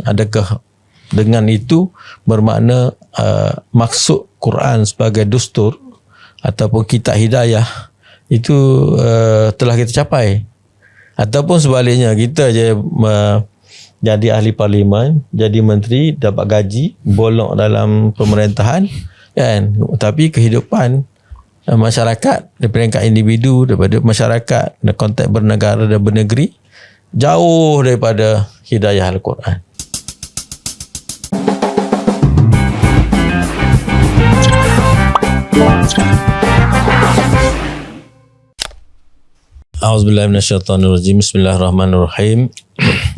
adakah dengan itu bermakna maksud Quran sebagai dustur ataupun kitab hidayah itu telah kita capai, ataupun sebaliknya kita je jadi ahli parlimen, jadi menteri, dapat gaji, bolong dalam pemerintahan kan, tapi kehidupan masyarakat daripada peringkat individu, daripada masyarakat dan konteks bernegara dan bernegeri jauh daripada hidayah Al-Quran. A'udzubillahi minasyaitonirrajim. Bismillahirrahmanirrahim.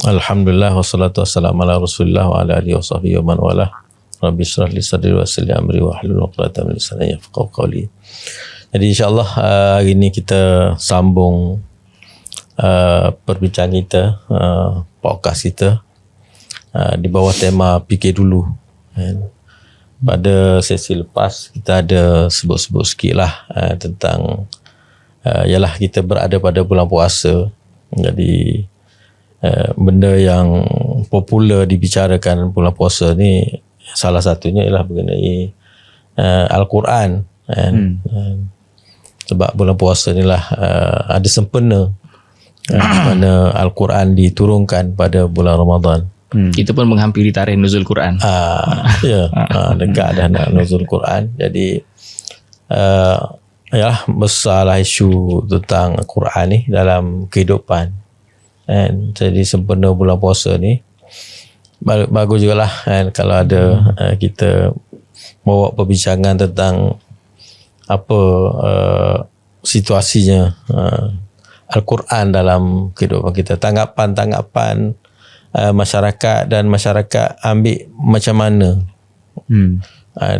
Alhamdulillah wassalatu wassalamu ala Rasulillah wa ala alihi washabbihi wa man walah. Rabbi shrah li sadri wa yassir li amri wa hlul 'uqdatam min lisani yafqahu qawli. Jadi insya-Allah hari ini kita sambung perbincangan kita, podcast kita di bawah tema fikir dulu. Pada sesi lepas kita ada sebut-sebut sikit lah tentang ialah kita berada pada bulan puasa. Jadi benda yang popular dibicarakan bulan puasa ni salah satunya ialah mengenai Al-Quran kan. Sebab bulan puasa ni lah ada sempena mana Al-Quran diturunkan pada bulan Ramadan. Kita pun menghampiri tarikh nuzul Quran. Dekat dah nak nuzul Quran. Jadi yalah, besarlah isu tentang Quran ni dalam kehidupan. And jadi sempena bulan puasa ni bagus jugalah kan, kalau ada kita bawa perbincangan tentang apa situasinya Al-Quran dalam kehidupan kita, tanggapan masyarakat, dan masyarakat ambil macam mana.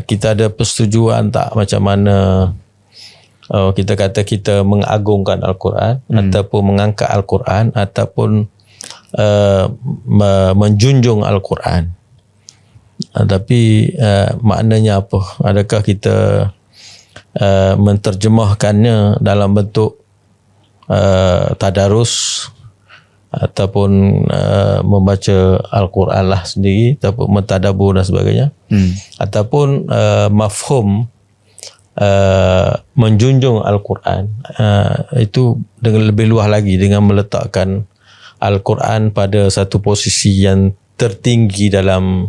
Kita ada persetujuan tak macam mana kita kata kita mengagungkan Al-Quran ataupun mengangkat Al-Quran ataupun menjunjung Al-Quran. Tapi maknanya apa? Adakah kita menterjemahkannya dalam bentuk tadarus ataupun membaca Al-Quran lah sendiri ataupun mentadabur dan sebagainya, ataupun mafhum menjunjung Al-Quran, itu dengan lebih luas lagi dengan meletakkan Al-Quran pada satu posisi yang tertinggi dalam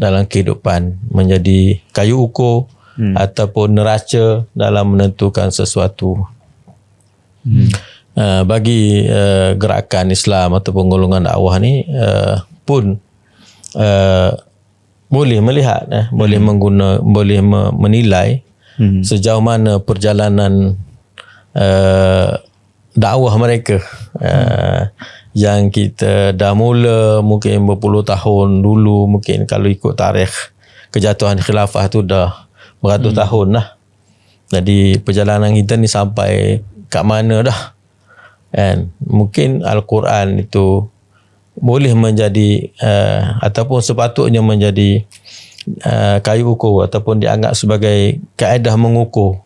kehidupan, menjadi kayu ukur ataupun neraca dalam menentukan sesuatu. Bagi gerakan Islam ataupun golongan dakwah ni pun boleh melihat, boleh boleh menilai sejauh mana perjalanan dakwah mereka yang kita dah mula mungkin berpuluh tahun dulu. Mungkin kalau ikut tarikh kejatuhan khilafah tu dah beratus tahun lah. Jadi perjalanan kita ni sampai kat mana dah kan. Mungkin Al-Quran itu boleh menjadi ataupun sepatutnya menjadi kayu ukur ataupun dianggap sebagai kaedah mengukur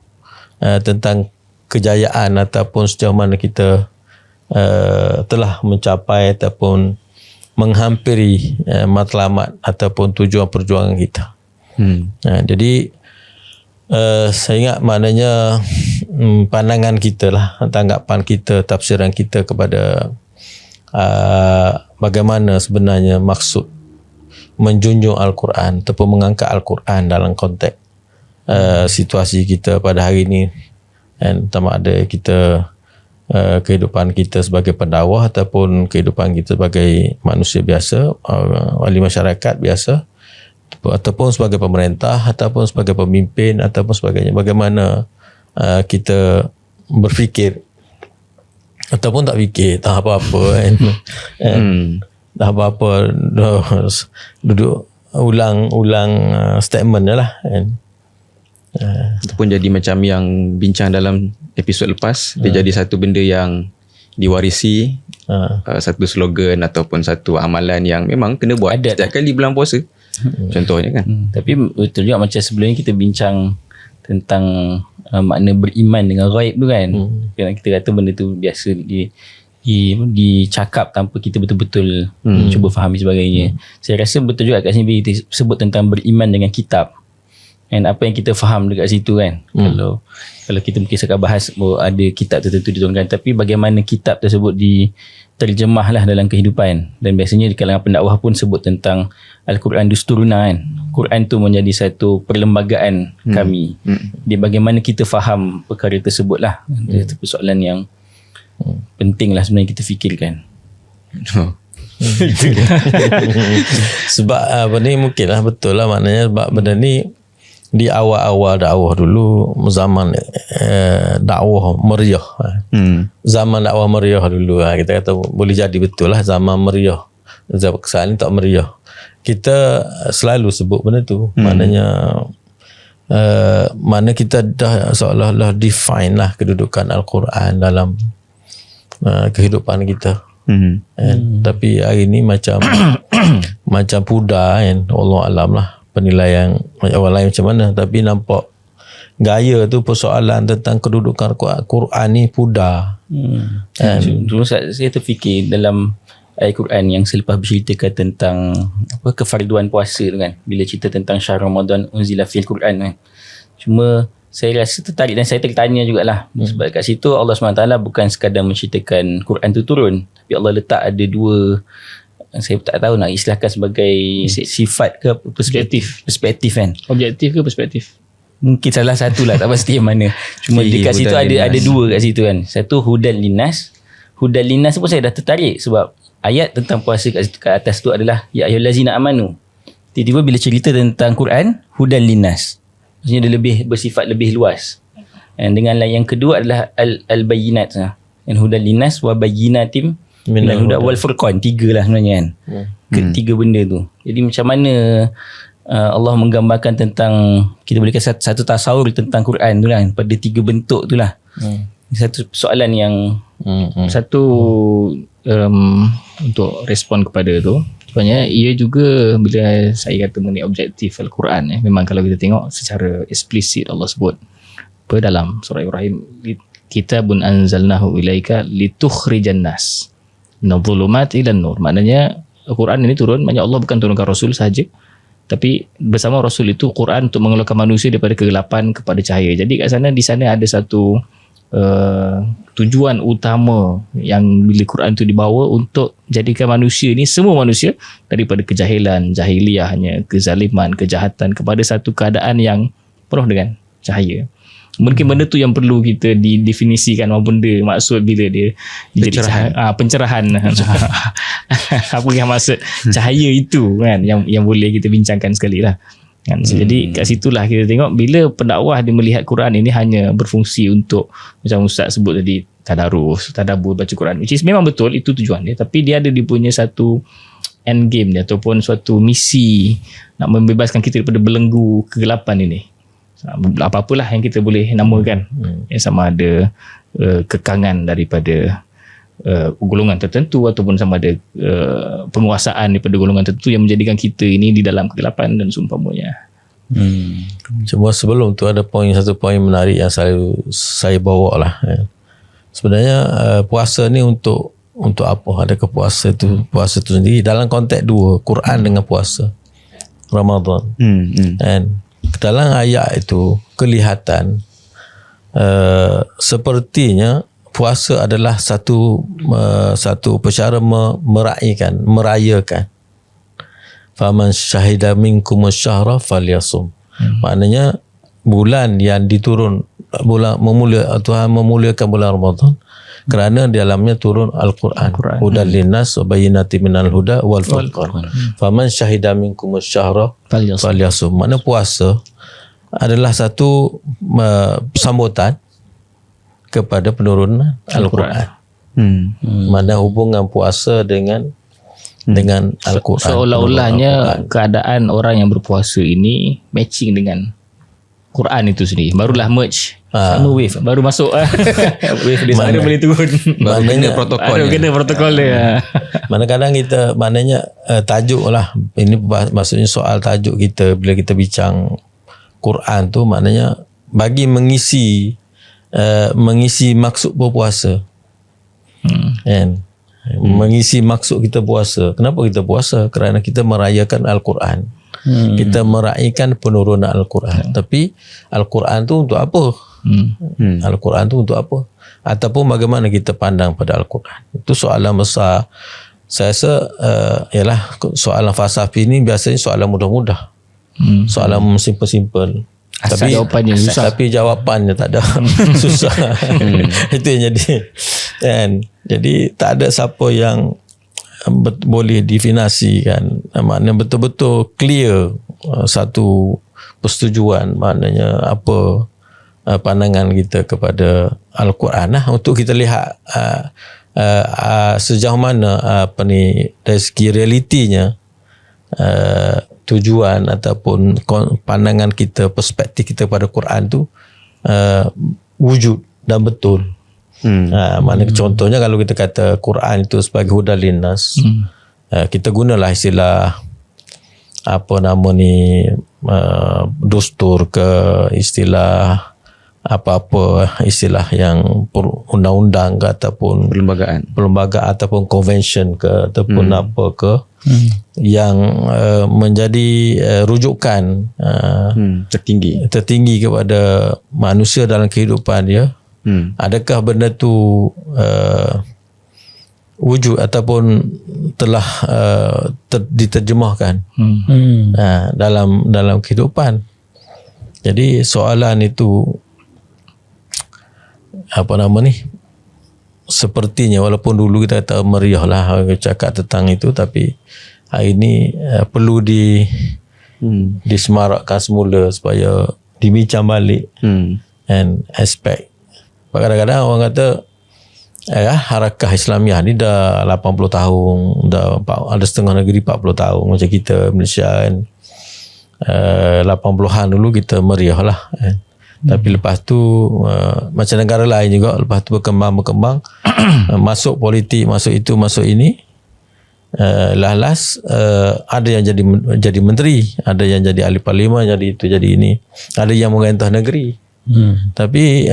tentang kejayaan ataupun sejauh mana kita telah mencapai ataupun menghampiri matlamat ataupun tujuan perjuangan kita. Jadi saya ingat maknanya pandangan kita lah, tanggapan kita, tafsiran kita kepada bagaimana sebenarnya maksud menjunjung Al-Quran ataupun mengangkat Al-Quran dalam konteks situasi kita pada hari ini, dan sama ada kita kehidupan kita sebagai pendakwah ataupun kehidupan kita sebagai manusia biasa, ahli masyarakat biasa, ataupun sebagai pemerintah ataupun sebagai pemimpin ataupun sebagainya. Bagaimana kita berfikir ataupun tak fikir, tak apa-apa kan. Dah apa-apa duduk ulang statement je lah kan. Itu pun jadi macam yang bincang dalam episod lepas. Dia jadi satu benda yang diwarisi, satu slogan ataupun satu amalan yang memang kena buat setiap kali bulan puasa. Contohnya kan. Tapi betul juga macam sebelum ni kita bincang tentang makna beriman dengan ghaib tu kan. Kita kata benda tu biasa dicakap tanpa kita betul-betul cuba fahami sebagainya. Saya rasa betul juga kat sini bila kita sebut tentang beriman dengan kitab. And apa yang kita faham dekat situ kan. Kalau kita mungkin sekarang bahas ada kitab tertentu diturunkan, tapi bagaimana kitab tersebut diterjemahlah dalam kehidupan. Dan biasanya di kalangan pendakwah pun sebut tentang Al-Quran Dusturuna kan. Quran tu menjadi satu perlembagaan kami. Dia bagaimana kita faham perkara tersebut lah. Itu persoalan yang penting lah sebenarnya kita fikirkan. Sebab benda ni mungkin lah betul lah, maknanya sebab benda ni di awal-awal dakwah dulu, zaman dakwah meriah. Zaman dakwah meriah dulu kita kata boleh jadi betul lah zaman meriah. Zaman sekarang ni tak meriah. Kita selalu sebut benda tu. Maknanya mana kita dah seolah-olah define lah kedudukan Al-Quran dalam kehidupan kita. Tapi hari ni macam macam pudar kan. Allah alam lah penilaian orang lain macam mana, tapi nampak gaya tu persoalan tentang kedudukan Quran ni pudar. Dulu saya terfikir dalam ayat Quran yang selepas berceritakan tentang kefarduan puasa tu kan, bila cerita tentang syahr Ramadan unzila fil Quran kan. Cuma saya rasa tertarik dan saya tertanya jugalah sebab kat situ Allah SWT bukan sekadar menceritakan Quran tu turun, tapi Allah letak ada dua, saya tak tahu nak istilahkan sebagai sifat ke perspektif kan. Objektif ke perspektif? Mungkin salah satu lah, tak pasti yang mana. Cuma dekat situ ada dua kat situ kan. Satu hudan linnas. Hudan linnas pun saya dah tertarik sebab ayat tentang puasa kat atas tu adalah ya ayyuhallazina amanu. Tiba-tiba bila cerita tentang Quran, hudan linnas, maksudnya dia lebih bersifat lebih luas. Dan dengan yang kedua adalah al-bayyinat. Dan hudan linnas wa bayyinatim minal huda wal furqan. Tiga lah sebenarnya kan. Ketiga benda tu. Jadi macam mana Allah menggambarkan tentang, kita boleh kata satu tasawur tentang Quran tu lah, pada tiga bentuk tu lah. Satu soalan yang satu untuk respon kepada tu, sebenarnya ia juga bila saya kata mengenai objektif Al-Quran, memang kalau kita tengok secara eksplisit Allah sebut dalam surah Ibrahim, kitabun anzalnahu ilaika litukhrijan nas minadh-dhulumati ilan nur. Maknanya Al-Quran ini turun, maknanya Allah bukan turunkan Rasul sahaja, tapi bersama Rasul itu Quran untuk mengeluarkan manusia daripada kegelapan kepada cahaya. Jadi kat sana, di sana ada satu tujuan utama yang bila Quran itu dibawa untuk jadikan manusia ni, semua manusia, daripada kejahilan, jahiliahnya, kezaliman, kejahatan kepada satu keadaan yang penuh dengan cahaya. Mungkin benda tu yang perlu kita didefinisikan apa benda maksud bila dia pencerahan. Apa yang maksud cahaya itu kan, yang boleh kita bincangkan sekali lah kan. Jadi kat situlah kita tengok bila pendakwah dia melihat Quran ini hanya berfungsi untuk, macam Ustaz sebut tadi, tadarus, tadabbur, baca Quran, which is memang betul itu tujuan dia, tapi dia ada punya satu end game dia ataupun suatu misi nak membebaskan kita daripada belenggu kegelapan ini. Apa-apalah yang kita boleh namakan, yang sama ada kekangan daripada golongan tertentu ataupun sama ada penguasaan daripada golongan tertentu yang menjadikan kita ini di dalam kegelapan dan seumpamanya. Cuma sebelum tu ada satu poin menarik yang saya bawa lah. Sebenarnya puasa ni untuk apa? Adakah puasa tu sendiri dalam konteks dua, Quran dengan puasa Ramadan. Dan dalam ayat itu kelihatan sepertinya puasa adalah satu perkara merayakan. Faman syahida minkum asy-syahra falyasum. Maknanya bulan yang diturun, Tuhan memuliakan bulan Ramadan kerana di dalamnya turun Al-Quran. Hudan linnas wa bayyinatin minal huda wal furqan. Faman syahida minkum asy-syahra falyasum. Maknanya puasa adalah satu sambutan kepada penurunan Al-Quran. Mana hubungan puasa dengan Al-Quran. Seolah-olahnya keadaan orang yang berpuasa ini matching dengan Quran itu sendiri. Barulah merge. Sama wave. Baru masuk. Wave dia sana boleh turun. Baru kena protokolnya. Kena protokolnya. Kadang-kadang kita, maknanya tajuk lah. Ini maksudnya soal tajuk kita bila kita bincang Quran tu, maknanya bagi mengisi maksud berpuasa. Kan? mengisi maksud kita puasa. Kenapa kita puasa? Kerana kita merayakan Al-Quran. Kita meraihkan penurunan Al-Quran. Tapi Al-Quran tu untuk apa? Al-Quran tu untuk apa? Ataupun bagaimana kita pandang pada Al-Quran? Itu soalan besar. Saya rasa ialah soalan falsafi ni biasanya soalan mudah-mudah. Soalan simple-simple. Tapi jawapannya susah. Tapi jawapannya tak ada. Susah. Itu yang jadi. Kan? Jadi tak ada siapa yang boleh definasi kan. Maknanya betul-betul clear satu persetujuan, maknanya apa pandangan kita kepada Al-Quran untuk kita lihat sejauh mana dari segi realitinya tujuan ataupun pandangan kita, perspektif kita pada Quran tu wujud dan betul. Maknanya contohnya kalau kita kata Quran itu sebagai hudal linnas, kita gunalah istilah apa nama ni, dustur ke istilah apa-apa istilah yang undang-undang ke ataupun perlembagaan ataupun convention ke ataupun apa ke yang menjadi rujukan tertinggi kepada manusia dalam kehidupan dia. Adakah benda tu wujud ataupun telah diterjemahkan dalam kehidupan? Jadi soalan itu apa nama ni, sepertinya walaupun dulu kita kata meriah lah cakap tentang itu, tapi hari ini perlu disemarakkan semula supaya dibincang balik and aspek. Kadang-kadang orang kata harakah Islamiah ni dah 80 tahun, dah ada setengah negeri 40 tahun macam kita Malaysia kan. 80-an dulu kita meriah lah kan. Tapi lepas tu macam negara lain juga, lepas tu berkembang masuk politik, masuk itu, masuk ini, last ada yang jadi menteri, ada yang jadi ahli parlimen, jadi itu, jadi ini, ada yang merintah negeri. Tapi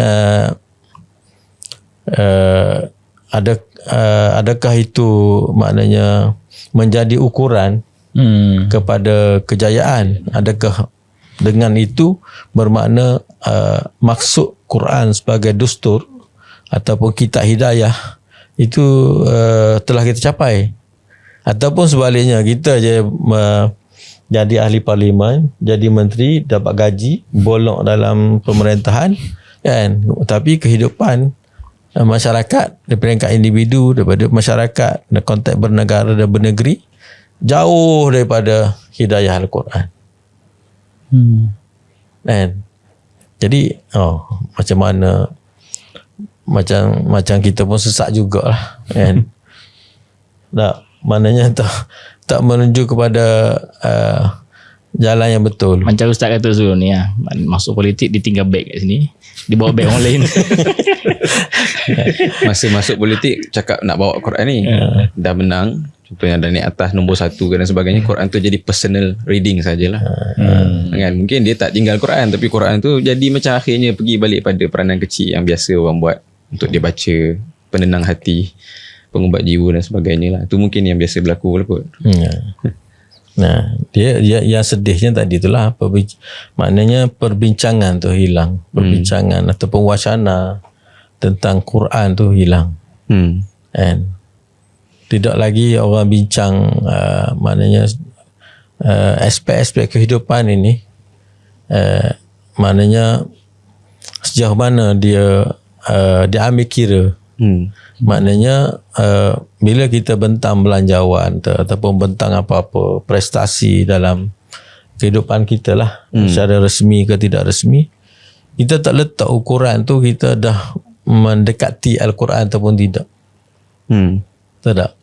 adakah itu maknanya menjadi ukuran kepada kejayaan? Adakah dengan itu bermakna maksud Quran sebagai dustur ataupun kitab hidayah itu telah kita capai? Ataupun sebaliknya, kita je jadi ahli parlimen, jadi menteri, dapat gaji, bolong dalam pemerintahan kan, tapi kehidupan masyarakat dari peringkat individu, daripada masyarakat dan konteks bernegara dan bernegeri jauh daripada hidayah Al-Quran. Kan? Jadi macam mana, macam kita pun sesak jugalah kan. Maknanya tak menuju kepada jalan yang betul. Macam Ustaz kata dulu ni masuk politik ditinggal beg kat sini, dibawa beg orang lain. Masa masuk politik cakap nak bawa Quran ni, dah menang, contohnya dah naik atas nombor 1 dan sebagainya, Quran tu jadi personal reading sajalah. Kan, mungkin dia tak tinggal Quran, tapi Quran tu jadi macam akhirnya pergi balik pada peranan kecil yang biasa orang buat untuk dia baca, penenang hati, pengubat jiwa dan sebagainya lah. Tu mungkin yang biasa berlaku kot. Nah, dia yang sedihnya tadi itulah, maknanya perbincangan tu hilang, perbincangan ataupun wacana tentang Quran tu hilang. And tidak lagi orang bincang maknanya aspek-aspek kehidupan ini, maknanya sejauh mana dia ambil kira. Maknanya bila kita bentang belanjawan ataupun bentang apa-apa prestasi dalam kehidupan kita lah, secara resmi ke tidak resmi, kita tak letak ukuran tu kita dah mendekati Al-Quran ataupun tidak. Tak.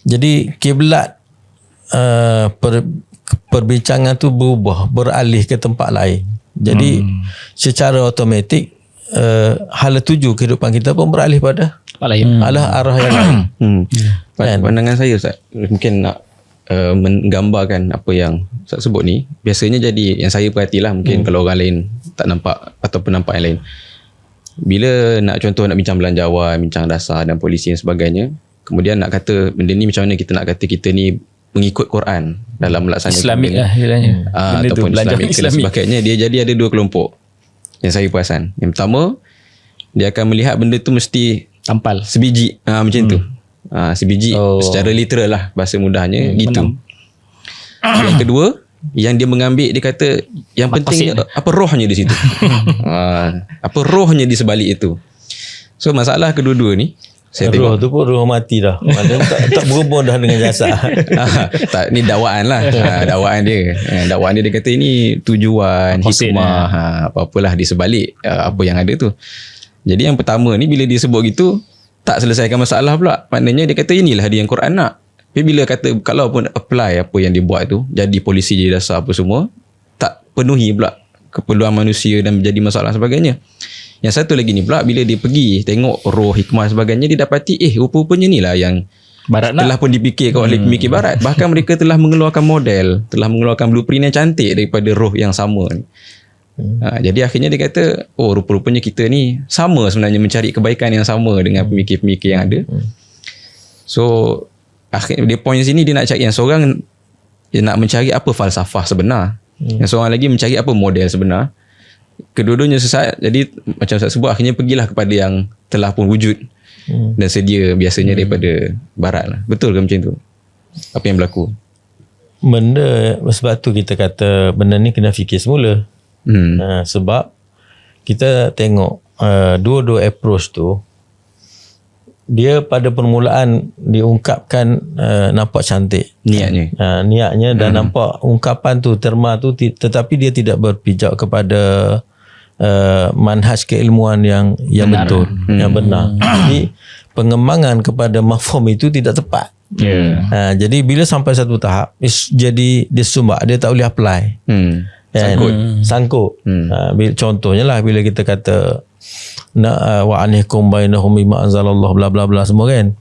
Jadi kiblat perbincangan tu beralih ke tempat lain. Jadi secara automatik hala tuju kehidupan kita pun beralih pada arah yang lain. Pandangan saya Ustaz, mungkin nak menggambarkan apa yang Ustaz sebut ni, biasanya jadi yang saya perhatilah, mungkin kalau orang lain tak nampak ataupun nampak yang lain, Bila nak contoh nak bincang belanjawan, bincang dasar dan polisi dan sebagainya, kemudian nak kata benda ni macam mana kita nak kata kita ni mengikut Quran dalam melaksanakan Islamik lah istilahnya. ataupun Islamik dan sebagainya. Dia jadi ada dua kelompok yang saya perasan. Yang pertama, dia akan melihat benda tu mesti Tampal. sebiji, macam tu. Sebiji secara literal lah, bahasa mudahnya gitu. Yang kedua, yang dia mengambil, dia kata yang penting apa rohnya di situ. Apa rohnya di sebalik itu. So masalah kedua-dua ni, saya roh tengok tu pun roh mati dah. Maknanya tak berhubung dah dengan jasad. tak, ni dakwaan lah. Dakwaan dia. Dakwaan dia kata ini tujuan, hikmah, apa-apalah di sebalik apa yang ada tu. Jadi yang pertama ni, bila dia sebut gitu, tak selesaikan masalah pula. Maknanya dia kata inilah dia yang Quran nak. Tapi bila kata kalau pun apply apa yang dia buat tu, jadi polisi, jadi dasar apa semua, tak penuhi pula keperluan manusia dan menjadi masalah sebagainya. Yang satu lagi ni pula, bila dia pergi tengok roh, hikmah sebagainya, dia dapati rupa-rupanya ni lah yang Barat telah pun dipikirkan oleh pemikir Barat. Bahkan mereka telah mengeluarkan model, telah mengeluarkan blueprint yang cantik daripada roh yang sama ni. Jadi akhirnya dia kata, rupa-rupanya kita ni sama sebenarnya mencari kebaikan yang sama dengan pemikir-pemikir yang ada. So akhirnya dia point sini, dia nak cari yang seorang dia nak mencari apa falsafah sebenar, yang seorang lagi mencari apa model sebenar. Kedua-duanya sesat. Jadi macam saya sebut, akhirnya pergilah kepada yang telah pun wujud dan sedia biasanya daripada Barat lah. Betul ke macam tu apa yang berlaku? Benda, sebab tu kita kata benda ni kena fikir semula. Sebab kita tengok dua-dua approach tu, dia pada permulaan diungkapkan nampak cantik niatnya, niatnya dan nampak ungkapan tu, terma tu, tetapi dia tidak berpijak kepada manhaj keilmuan yang benar, betul, yang benar. Jadi pengembangan kepada mafhum itu tidak tepat. Jadi bila sampai satu tahap, jadi dia sumbak, dia tak boleh apply. Sangkut. Contohnya lah, bila kita kata wa anihkum bainahum bima anzalallah bla bla bla semua kan,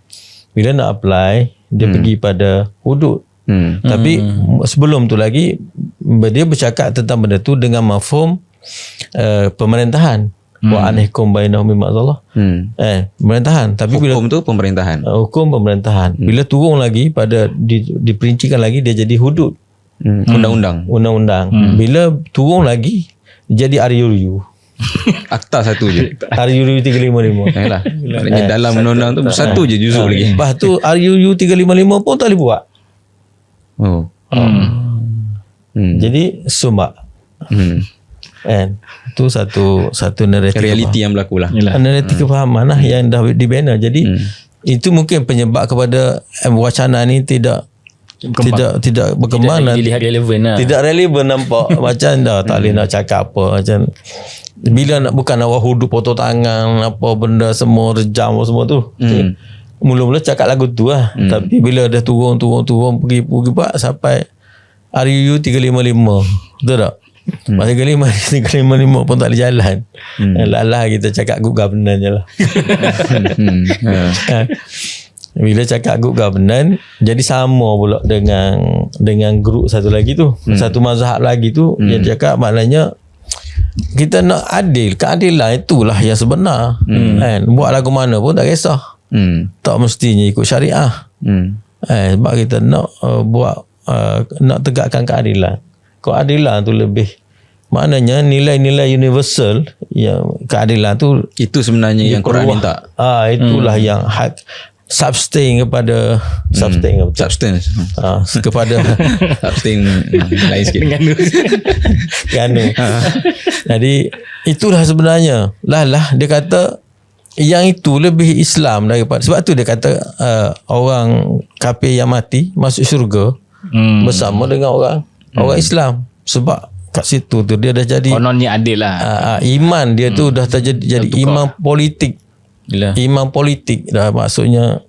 bila nak apply dia pergi pada hudud. Tapi sebelum tu lagi dia bercakap tentang benda tu dengan mafhum pemerintahan. Wa anihkum bainahum bima anzalallah pemerintahan. Tapi hukum tu pemerintahan, hukum pemerintahan. Bila turun lagi pada diperincikan lagi, dia jadi hudud, undang-undang. Bila turun lagi jadi RUU. Akta satu je. RUU 355. Yalah. Maknanya dalam undang-undang tu satu je juzuk lagi. Lepas tu RUU 355 pun tak boleh buat. Jadi sumbak. Kan? Itu satu naratif, realiti yang berlaku lah. naratif kefahaman lah yang dah dibina. Jadi itu mungkin penyebab kepada wacana ni tidak berkembang dan dilihat relevan lah. tidak relevan nampak. Macam dah tak boleh nak cakap apa. Macam bila nak bukan awak hudud potong tangan apa benda semua rejam semua tu. Mula-mula cakap lagu tu lah. Tapi bila dah turun pergi buat sampai RUU 355. Betul tak? Masa 355 pun tak boleh jalan. Lalah kita cakap good governance je lah. Bila cakap good governance, jadi sama pula dengan grup satu lagi tu. Satu mazhab lagi tu, dia cakap maknanya kita nak adil. Keadilan itulah yang sebenar. Kan? Buat lagu mana pun tak kisah. Tak mestinya ikut syariah. Sebab kita nak nak tegakkan keadilan. Keadilan tu lebih, maknanya nilai-nilai universal yang keadilan tu, itu sebenarnya yang Quran minta. Itulah yang hak sustain kepada substance kepada sustain lain sikit jadi itulah sebenarnya lah dia kata yang itu lebih Islam daripada, sebab tu dia kata orang kafir yang mati masuk syurga bersama dengan orang Islam, sebab kat situ tu dia dah jadi kononnya adil lah. Iman dia tu dah jadi iman politik. Iman politik dah, maksudnya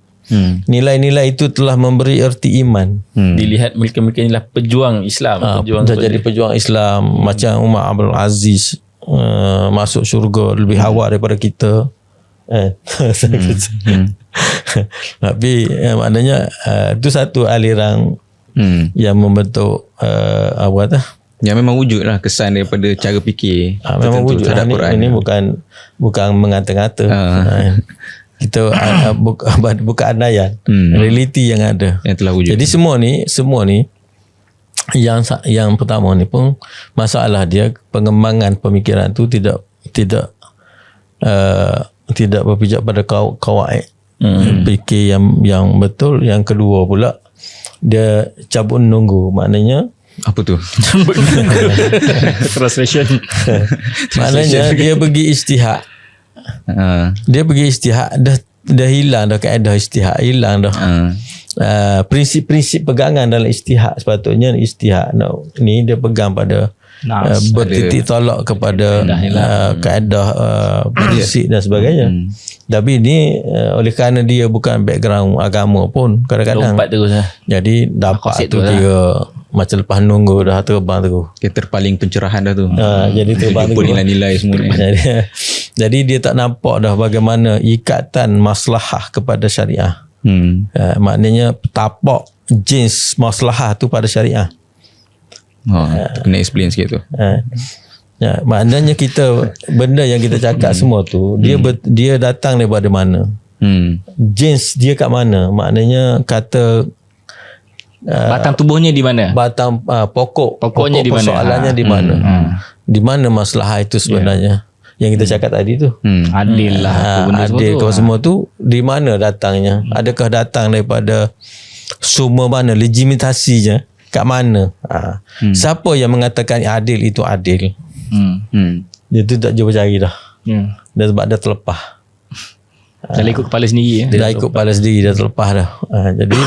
nilai-nilai itu telah memberi erti iman. Dilihat mereka-mereka inilah pejuang Islam, dah jadi pejuang Islam. Macam Umar Abdul Aziz masuk syurga lebih awal daripada kita. Tapi maknanya itu satu aliran yang membentuk Ya memang wujud lah kesan daripada cara fikir Memang tertentu wujud terhadap Quran. ini bukan mengata-ngata. Kita bukan andaian, realiti yang ada. Yang telah wujud. Jadi semua ni yang pertama ni pun masalah dia pengembangan pemikiran tu tidak berpijak pada kawaid fikir yang betul. Yang kedua pula dia cabut nunggu, maknanya Apa tu? Translation. maknanya dia pergi istihad. Dia pergi istihad, dah hilang dah kaedah istihad, hilang dah. Prinsip-prinsip pegangan dalam istihad. Sepatutnya istihad ni dia pegang pada bertitik tolak kepada kaedah prinsip dan sebagainya. Tapi ni oleh kerana dia bukan background agama pun, kadang-kadang lompat terus lah. jadi dapat tu tu lah. kira macam lepas nunggu dah terbang terus. Terpaling pencerahan dah tu. Jadi terbang Jumpa terus. nilai-nilai semua ni. Jadi dia tak nampak dah bagaimana ikatan maslahah kepada syariah. Maknanya tapak jenis maslahah tu pada syariah. Kena explain sikit tu. Maknanya kita benda yang kita cakap semua tu dia datang daripada mana? Jenis dia kat mana? Maknanya kata Batang tubuhnya di mana? batang Pokoknya di mana? persoalannya di mana? Di mana maslahah itu sebenarnya? Yang kita cakap tadi tu. Adil lah. apa benda Adil semua tu. semua tu di mana datangnya? Adakah datang daripada sumber mana? Legitimasinya kat mana? Siapa yang mengatakan adil itu adil? Dia tu tak cuba cari dah. Dia sebab dah terlepas. Dah ikut kepala sendiri. Dah ikut kepala sendiri, dah terlepas dah. Jadi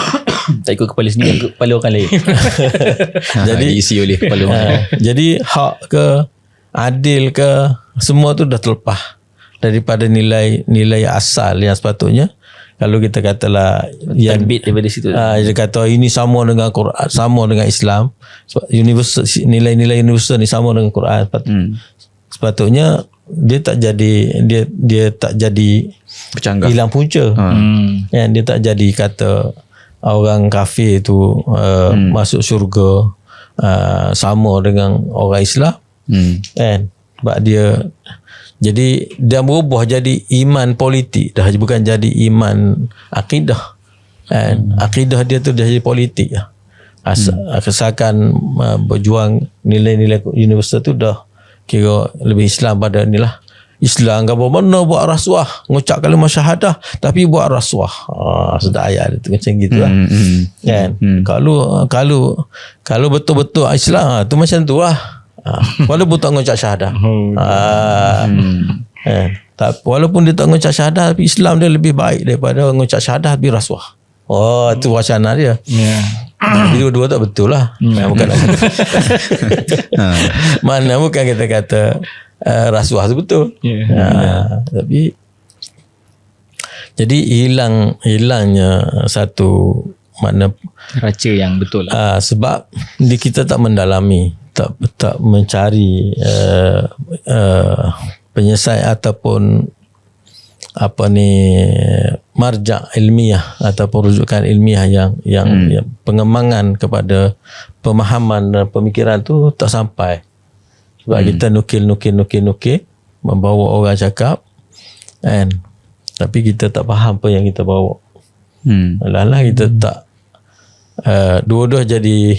Tak ikut kepala sendiri, ikut kepala orang lain. Jadi isi oleh kepala orang. jadi hak ke adil ke semua tu dah terlepas daripada nilai asal yang sepatutnya. Kalau kita katalah yang Terbit daripada situ. dia kata ini sama dengan Quran, sama dengan Islam, universal, nilai-nilai universal ni sama dengan Quran. Sepatutnya dia tak jadi Bercanggah. hilang punca. Kan, dia tak jadi kata orang kafir tu masuk syurga sama dengan orang Islam. Kan, sebab dia jadi dia berubah jadi iman politik dah, bukan jadi iman akidah. Kan, akidah dia tu dah jadi politik dah. Asalkan berjuang nilai-nilai universal tu dah kira lebih Islam pada inilah. Islam ke mana buat rasuah, ngucap kalimah syahadah tapi buat rasuah. Sudah ayat itu macam gitulah. Kan? Kalau betul-betul Islam tu macam tu lah. Walaupun tak ngucap syahadah. Walaupun dia tak ngucap syahadah tapi Islam dia lebih baik daripada ngucap syahadah tapi rasuah. Tu wacana dia. Jadi dua-dua tak betul lah. Bukan mana bukan kita kata rasuah tu betul. Tapi jadi hilangnya satu makna Raca yang betul lah. sebab kita tak mendalami, tak mencari penyelesaian ataupun marja' ilmiah ataupun rujukan ilmiah yang pengembangan kepada pemahaman dan pemikiran tu tak sampai. Sebab kita nukil membawa orang cakap kan, tapi kita tak faham apa yang kita bawa. Alah kita tak dua-dua jadi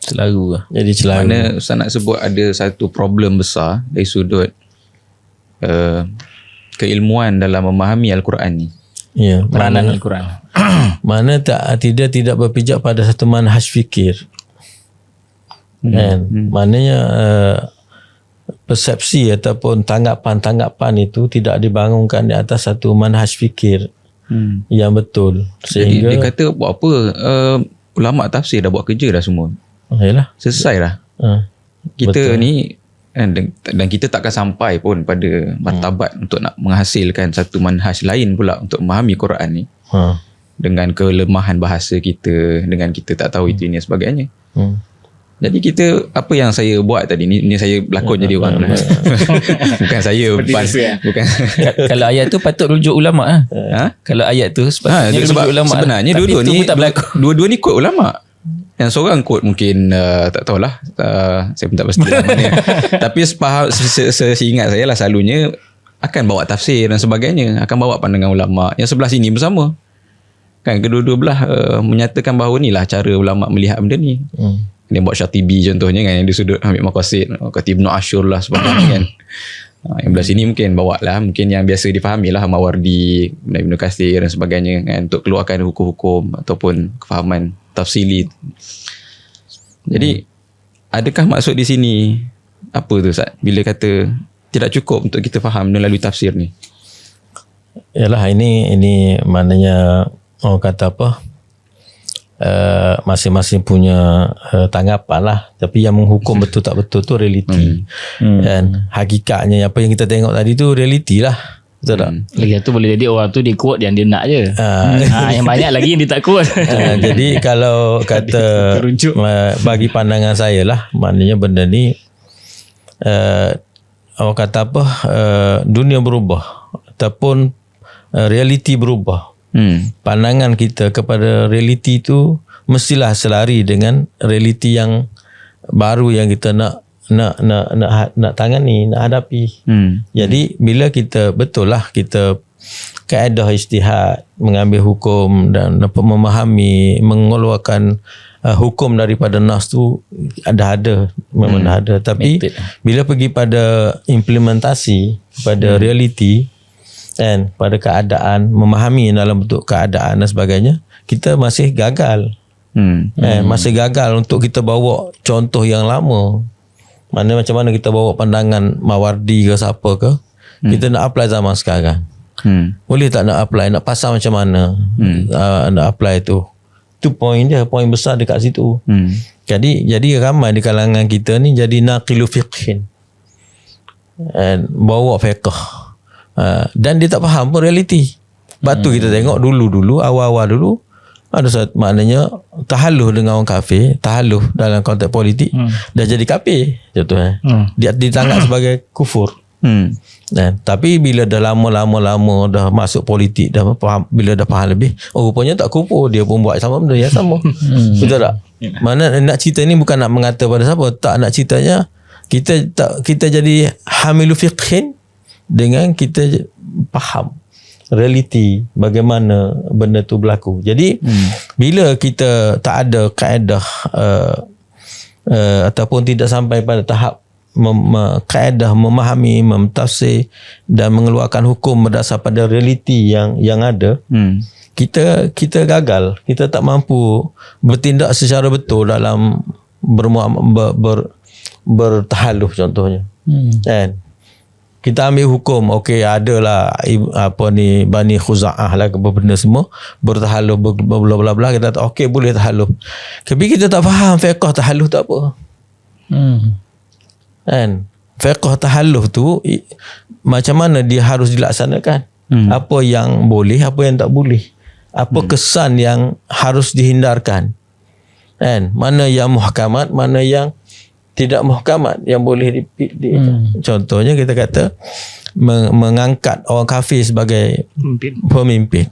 Selaru lah. jadi celaru. Mana Ustaz nak sebut ada satu problem besar dari sudut keilmuan dalam memahami Al-Quran ni. Ya, Peranan Al-Quran. mana tidak berpijak pada satu manhaj fikir. Kan? Maknanya persepsi ataupun tanggapan-tanggapan itu tidak dibangunkan di atas satu manhaj fikir yang betul. Jadi Sehingga dia kata buat apa, ulama tafsir dah buat kerja dah semua. yalah. Selesai dah. Kita betul. ni dan kita takkan sampai pun pada martabat untuk nak menghasilkan satu manhaj lain pula untuk memahami Quran ni. Dengan kelemahan bahasa kita, dengan kita tak tahu itu ini dan sebagainya. Jadi kita, apa yang saya buat tadi ni saya berlakon jadi orang. Bukan saya, bukan. Kalau ayat tu patut rujuk ulama Kalau ayat tu sepatutnya rujuk ulama. Sebenarnya Tapi dua-dua tu ni pun tak berlaku. dua-dua ni kod ulama. Yang seorang quote mungkin tak tahulah, saya pun tak pasti lah mana. Tapi seingat saya lah selalunya akan bawa tafsir dan sebagainya, akan bawa pandangan ulama. Yang sebelah sini bersama kan, kedua-dua belah menyatakan bahawa ni lah cara ulama melihat benda ni. Dia buat Syatibi contohnya kan, yang di sudut ambil maqasid, kata Ibn Ashur lah sebagainya kan. Yang belah sini mungkin bawa lah, mungkin yang biasa difahami lah Mawardi, Ibn Katsir dan sebagainya kan, untuk keluarkan hukum-hukum ataupun kefahaman tafsili. Jadi adakah maksud di sini apa tu Ustaz bila kata tidak cukup untuk kita faham melalui tafsir ni? Yalah, ini maknanya orang kata apa, masing-masing punya tanggapan lah. Tapi yang menghukum betul tak betul tu realiti. Dan hakikatnya apa yang kita tengok tadi tu realiti lah. Betul tak? Lagi satu boleh jadi orang tu dia quote yang dia nak je. Yang banyak lagi yang dia tak quote. Jadi kalau kata bagi pandangan saya lah, maknanya benda ni orang kata apa, dunia berubah ataupun realiti berubah. Pandangan kita kepada realiti tu mestilah selari dengan realiti yang baru yang kita nak tangani, nak hadapi. Jadi bila kita betul lah kita kaedah ijtihad, mengambil hukum dan memahami, mengeluarkan hukum daripada nas tu ada memang ada. Tapi bila pergi pada implementasi, pada realiti dan pada keadaan, memahami dalam bentuk keadaan dan sebagainya, kita masih gagal. Masih gagal untuk kita bawa contoh yang lama. Macam mana kita bawa pandangan Mawardi ke siapa ke, kita nak apply zaman sekarang. Boleh tak nak apply, nak pasal macam mana nak apply tu. Itu poin dia, poin besar dekat situ. Jadi ramai di kalangan kita ni jadi naqilu fiqhin, bawa fiqh, dan dia tak faham pun realiti. Sebab tu kita tengok dulu awal-awal dulu ada satu maknanya tahalluh dengan orang kafir, tahalluh dalam konteks politik, dah jadi kafir contohnya. Dia ditangkap sebagai kufur. Tapi bila dah lama dah masuk politik, dah faham, bila dah faham lebih, rupanya tak kufur, dia pun buat sama benda yang sama. Betul tak? Mana nak cerita ni bukan nak mengata pada siapa, tak, nak ceritanya kita jadi hamilu fiqhin dengan kita faham realiti bagaimana benda tu berlaku. Jadi bila kita tak ada kaedah ataupun tidak sampai pada tahap kaedah memahami, mentafsir dan mengeluarkan hukum berdasar pada realiti yang ada, kita gagal. Kita tak mampu bertindak secara betul dalam bertahalluh contohnya. Kan? Kita ambil hukum, okey, adalah apa ni Bani Khuza'ah lah, benda semua bertahalluh bla bla, kita kata okey boleh tahalluh. Tapi kita tak faham fiqh tahalluh tak apa. Kan? Fiqh tahalluh tu macam mana dia harus dilaksanakan. Apa yang boleh, apa yang tak boleh. Apa kesan yang harus dihindarkan. Kan? Mana yang muhkamat, mana yang tidak muhkamat, yang boleh contohnya kita kata mengangkat orang kafir sebagai pemimpin.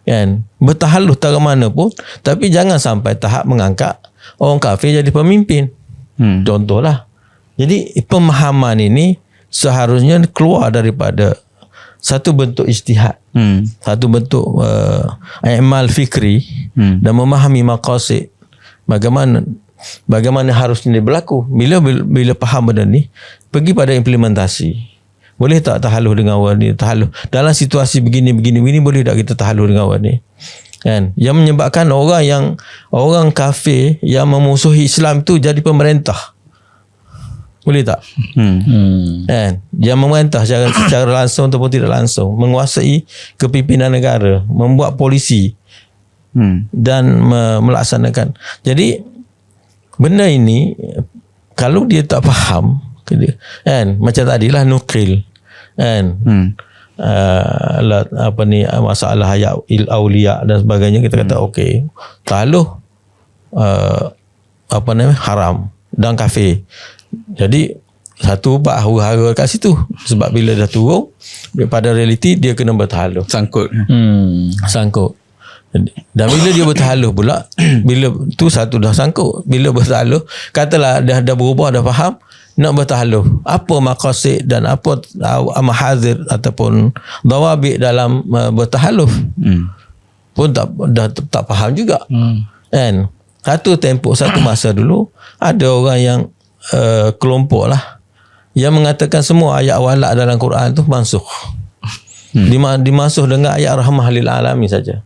Kan? Bertahalluh tak ke mana pun, tapi jangan sampai tahap mengangkat orang kafir jadi pemimpin. Contohlah. Jadi pemahaman ini seharusnya keluar daripada satu bentuk ijtihad, satu bentuk i'mal fikri, dan memahami maqasid, bagaimana harusnya dia berlaku. Bila faham benda ni, pergi pada implementasi. Boleh tak tahalluh dengan orang ni? Tahalluh dalam situasi begini boleh tak kita tahalluh dengan orang ni? Kan? Yang menyebabkan orang kafir yang memusuhi Islam tu jadi pemerintah. Boleh tak? Kan? Yang memerintah secara langsung ataupun tidak langsung, menguasai kepimpinan negara, membuat polisi dan melaksanakan. Jadi benda ini kalau dia tak faham, kan, macam tadilah nukil, kan, apa ni masalah hayat aulia dan sebagainya, kita kata okey, tahalluh apa namanya haram dan kafir. Jadi satu bab huru-hara kat situ, sebab bila dah turun pada realiti dia kena bertahalluh, sangkut. Dan bila dia bertahaluf pula, bila tu satu dah sangkut, bila bertahaluf, katalah dah berubah, dah faham, nak bertahaluf, apa maqasid dan apa mahazir ataupun dawabit dalam bertahaluf, pun tak faham juga. Kan? Satu masa dulu ada orang yang kelompok lah yang mengatakan semua ayat walak dalam Quran tu mansukh. Dimasukh dengan ayat rahmah lil alamin saja.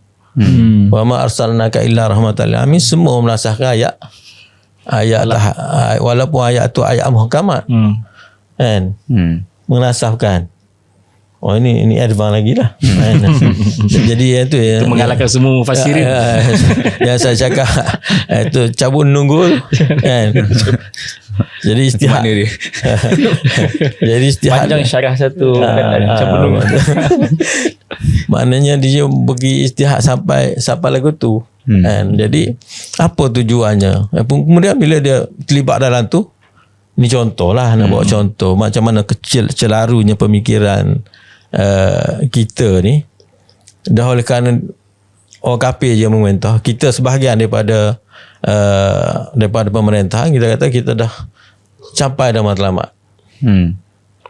Wa ma arsalnaka illa rahmatan lil alamin, semua menasahkan ayat walaupun ayat tu ayat muhkamat. Kan? Menasahkan. Oh ini advance lagi lah. Jadi itu ya, mengalahkan semua mufassirin. Yang saya cakap itu cabut nunggu kan. Jadi istihad. Mana dia? Jadi istihad. Panjang syarah satu cabut nunggu. Maknanya dia pergi istihad sampai lagu tu. Kan? Jadi apa tujuannya? Kemudian bila dia terlibat dalam tu, ni contohlah, nak bawa contoh macam mana celarunya pemikiran kita ni. Dah oleh kerana orang kafir je memerintah, kita sebahagian daripada pemerintahan, kita kata kita dah capai dah matlamat.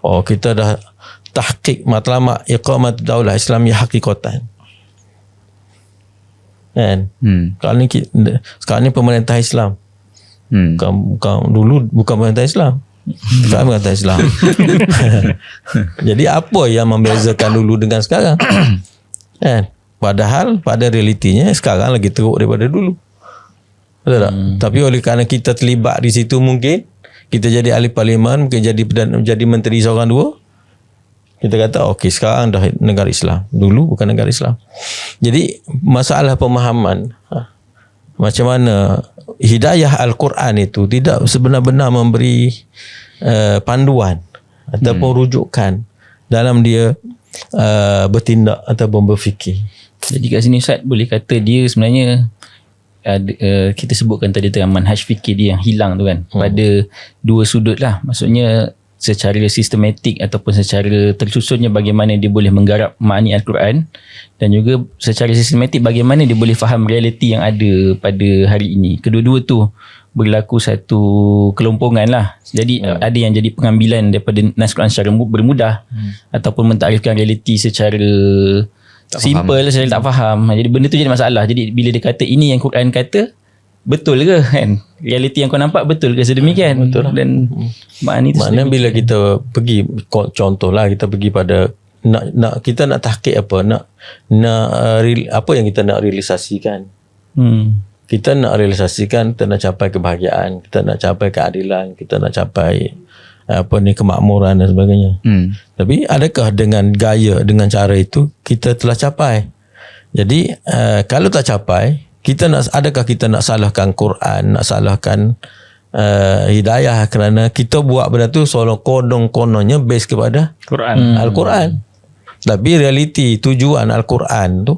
Kita dah tahqiq matlamat iqamat daulah Islamiyah hakikatan. Kan? Sekarang ni pemerintah Islam. Bukan dulu bukan pemerintah Islam. Sekarang pemerintah Islam. Jadi apa yang membezakan dulu dengan sekarang? Kan? Padahal pada realitinya sekarang lagi teruk daripada dulu. Betul tak? Tapi oleh kerana kita terlibat di situ, mungkin kita jadi ahli parlimen, mungkin jadi menteri seorang dua, kita kata okey, sekarang dah negara Islam. Dulu bukan negara Islam. Jadi masalah pemahaman macam mana hidayah Al-Quran itu tidak sebenar-benar memberi panduan ataupun rujukan dalam dia bertindak ataupun berfikir. Jadi kat sini Ustaz boleh kata dia sebenarnya kita sebutkan tadi tu manhaj fikir dia yang hilang tu kan, pada dua sudut lah. Maksudnya secara sistematik ataupun secara tersusunnya bagaimana dia boleh menggarap makna Al-Quran, dan juga secara sistematik bagaimana dia boleh faham realiti yang ada pada hari ini. Kedua-dua tu berlaku satu kelompongan lah. Jadi ada yang jadi pengambilan daripada nas Quran secara bermudah, ataupun mentarifkan realiti secara simple, secara tak faham. Jadi benda tu jadi masalah. Jadi bila dia kata ini yang Quran kata, betul ke kan? Realiti yang kau nampak betul ke sedemikian? Betul lah. Dan maknanya bila kita pergi, contohlah kita pergi pada kita nak tahqiq apa, apa yang kita nak realisasikan. Kita nak realisasikan, kita nak capai kebahagiaan, kita nak capai keadilan, kita nak capai kemakmuran dan sebagainya. Tapi adakah dengan gaya, dengan cara itu kita telah capai? Jadi kalau tak capai, adakah kita nak salahkan Quran, nak salahkan hidayah kerana kita buat benda tu seolah kononnya base kepada Quran. Al-Quran. Tapi realiti tujuan Al-Quran tu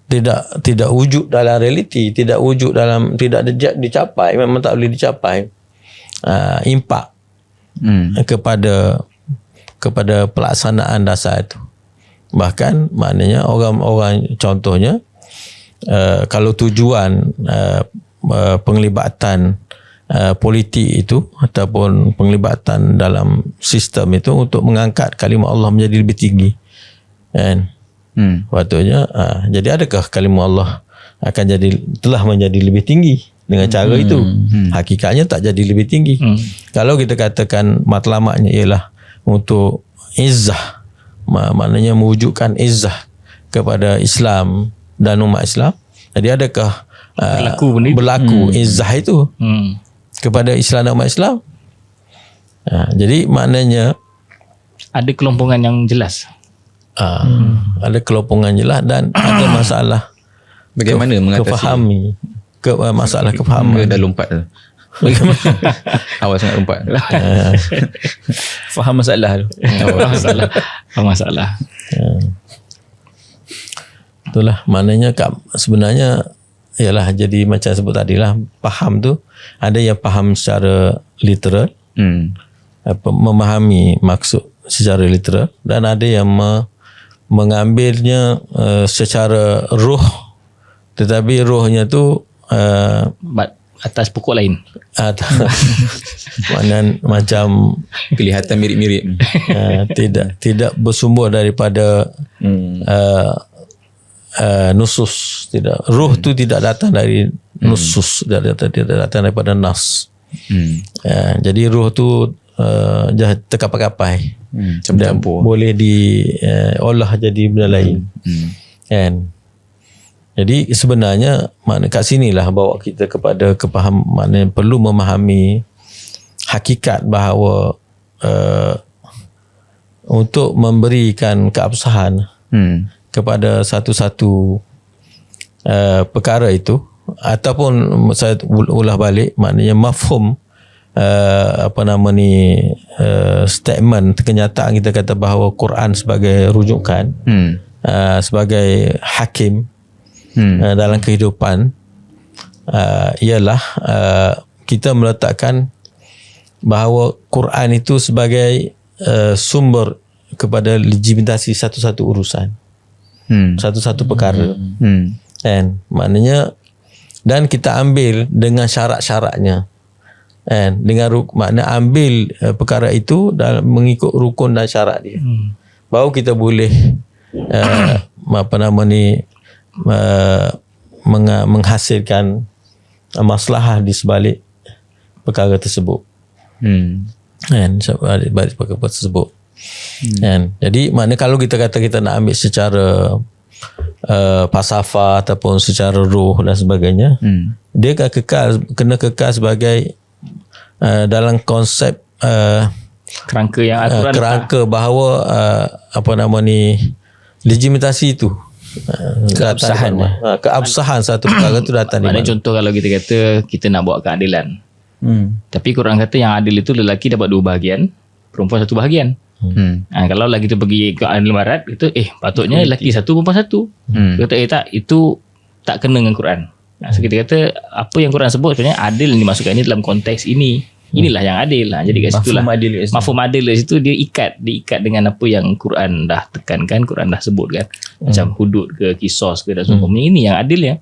tidak wujud dalam realiti, tidak dicapai, memang tak boleh dicapai impak kepada pelaksanaan dasar itu. Bahkan maknanya orang contohnya, kalau tujuan penglibatan politik itu ataupun penglibatan dalam sistem itu untuk mengangkat kalimah Allah menjadi lebih tinggi, kan? Patutnya jadi adakah kalimah Allah akan telah menjadi lebih tinggi dengan cara itu? Hakikatnya tak jadi lebih tinggi. Kalau kita katakan matlamatnya ialah untuk izzah, maknanya mewujudkan izzah kepada Islam dan umat Islam, jadi adakah berlaku izzah itu kepada Islam dan umat Islam? Jadi maknanya ada kelompongan yang jelas. Ada kelompongan jelas dan ada masalah bagaimana mengatasi masalah kefahaman. Dah lompat tu. Bagaimana? Awal sangat lompat. faham masalah tu. Faham masalah. Itulah maknanya sebenarnya ialah jadi macam sebut tadi lah, faham tu ada yang faham secara literal, memahami maksud secara literal, dan ada yang mengambilnya secara roh, tetapi rohnya tu atas pokok lain. macam kelihatan mirip-mirip. tidak bersumber daripada nusus. Tidak, roh tu tidak datang dari nusus, tidak datang daripada nas. Jadi roh tu terkapai-kapai, Campur-campur. boleh diolah jadi benda lain. Kan? Jadi sebenarnya makna kat sinilah bawa kita kepada makna perlu memahami hakikat bahawa untuk memberikan keabsahan kepada satu-satu perkara itu, ataupun saya ulah balik, maknanya mafhum statement kenyataan kita kata bahawa Quran sebagai rujukan, sebagai hakim dalam kehidupan, ialah kita meletakkan bahawa Quran itu sebagai sumber kepada legitimasi satu-satu urusan, satu-satu perkara. And maknanya, dan kita ambil dengan syarat-syaratnya, and dengan makna ambil perkara itu dalam mengikut rukun dan syarat dia, baru kita boleh menghasilkan maslahah di sebalik perkara tersebut. Kan, sebalik perkara tersebut. Kan, jadi makna kalau kita kata kita nak ambil secara falsafah ataupun secara roh dan sebagainya, dia kena kekal sebagai dalam konsep Kerangka yang aturan kerangka bahawa legitimasi itu, keabsahan satu perkara itu datang di mana. Contoh kalau kita kata kita nak buat keadilan, tapi Quran kata yang adil itu lelaki dapat 2 bahagian, perempuan 1 bahagian. Kalau lagi tu pergi ke adil barat, kita patutnya lelaki 1, perempuan 1. Kita kata tak, itu tak kena dengan Quran. So kita kata apa yang Quran sebut sebenarnya adil yang dimasukkan ini dalam konteks ini. Inilah yang adil lah. Jadi kat situ lah mafhum adil kat situ dia diikat dengan apa yang Quran dah tekankan, Quran dah sebut kan. Macam hudud ke kisos ke dan sebagainya. Ini yang adil ya.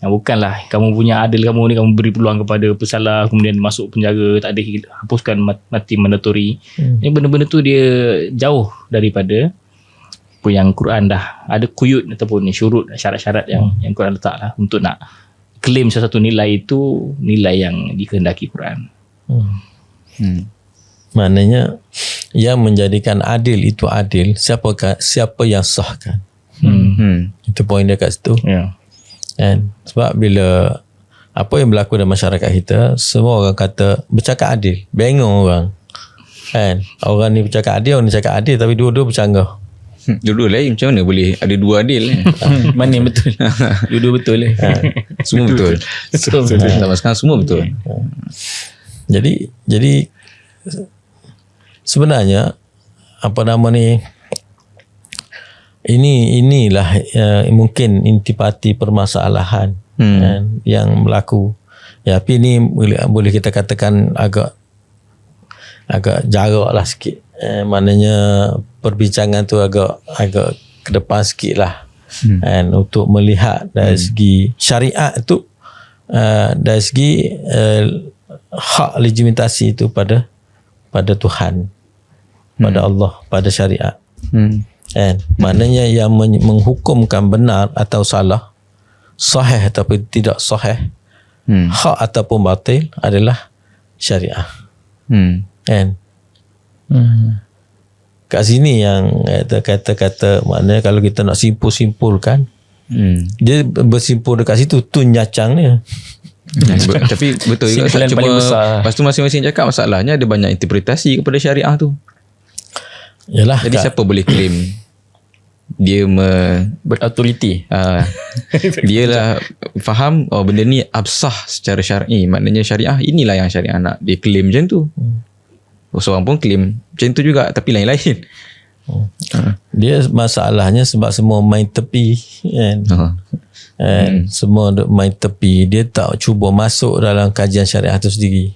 Bukanlah kamu punya adil kamu ni, kamu beri peluang kepada pesalah kemudian masuk penjara, tak ada, hapuskan mati mandatory. Ini benda-benda tu dia jauh daripada apa yang Quran dah ada kuyut ataupun syurut, syarat-syarat yang Quran letak lah untuk nak claim sesuatu nilai itu nilai yang dikehendaki Quran. Maknanya yang menjadikan adil itu adil siapa yang sahkan. Itu poin dia kat situ. And sebab bila apa yang berlaku dalam masyarakat kita, semua orang kata bercakap adil, bengong orang. Kan? Orang ni bercakap adil, orang ni cakap adil, tapi dua-dua bercanggah. Dua-dua lain, macam mana boleh ada 2 adil? Mana yang betul? Dua-dua betul Semua betul. Sama sekarang semua betul. Jadi sebenarnya inilah mungkin intipati permasalahan yang berlaku. Ya, tapi ini boleh kita katakan agak jarak lah sikit. Maknanya perbincangan tu agak ke depan sikit lah. Untuk melihat dari segi syariat tu, dari segi hak legitimasi itu pada Tuhan, pada Allah, pada syariat. Maknanya yang menghukumkan benar atau salah, sahih ataupun tidak sahih, hak ataupun batil adalah syariah. Kat sini yang kata-kata, maknanya kalau kita nak simpul-simpulkan, dia bersimpul dekat situ, tu nyacang dia. Tapi betul juga, cuma lepas tu masing-masing cakap masalahnya ada banyak interpretasi kepada syariah tu. Yalah, jadi siapa boleh claim dia berautoriti? Dia lah faham benda ni absah secara syar'i, maknanya syariah inilah yang syariah nak, dia claim macam tu. Seorang pun claim macam tu juga, tapi lain-lain. Dia masalahnya sebab semua main tepi kan. Semua main tepi, dia tak cuba masuk dalam kajian syariah tu sendiri.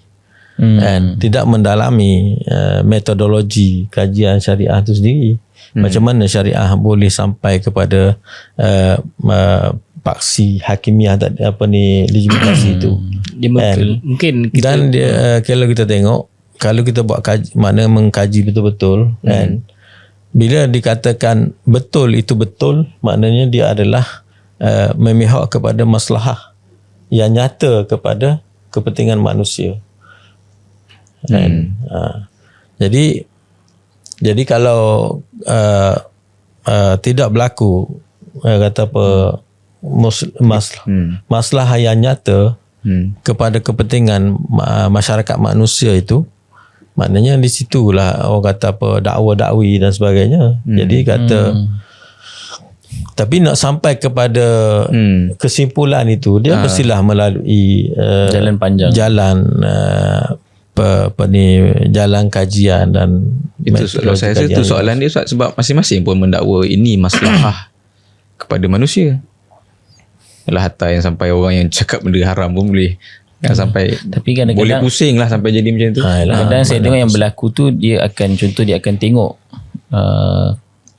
dan tidak mendalami metodologi kajian syariah itu sendiri. Macam mana syariah boleh sampai kepada paksi hakimiah legitimasi itu. Dia mungkin kita, dan dia, kalau kita tengok, kalau kita buat mengkaji betul-betul, kan, bila dikatakan betul itu betul, maknanya dia adalah memihak kepada maslahah yang nyata kepada kepentingan manusia. Jadi kalau tidak berlaku kata apa masalah yang nyata kepada kepentingan masyarakat manusia itu, maknanya di situlah orang kata apa dakwa-dakwi dan sebagainya. Jadi kata tapi nak sampai kepada kesimpulan itu, dia mestilah melalui jalan panjang, jalan kajian dan itu. Kalau saya rasa itu soalan dia, sebab masing-masing pun mendakwa ini maslahah kepada manusia. Yalah, hatta yang sampai orang yang cakap benda haram pun boleh sampai, tapi boleh pusing lah sampai jadi macam tu. Kadang-kadang saya tengok yang berlaku tu, dia akan tengok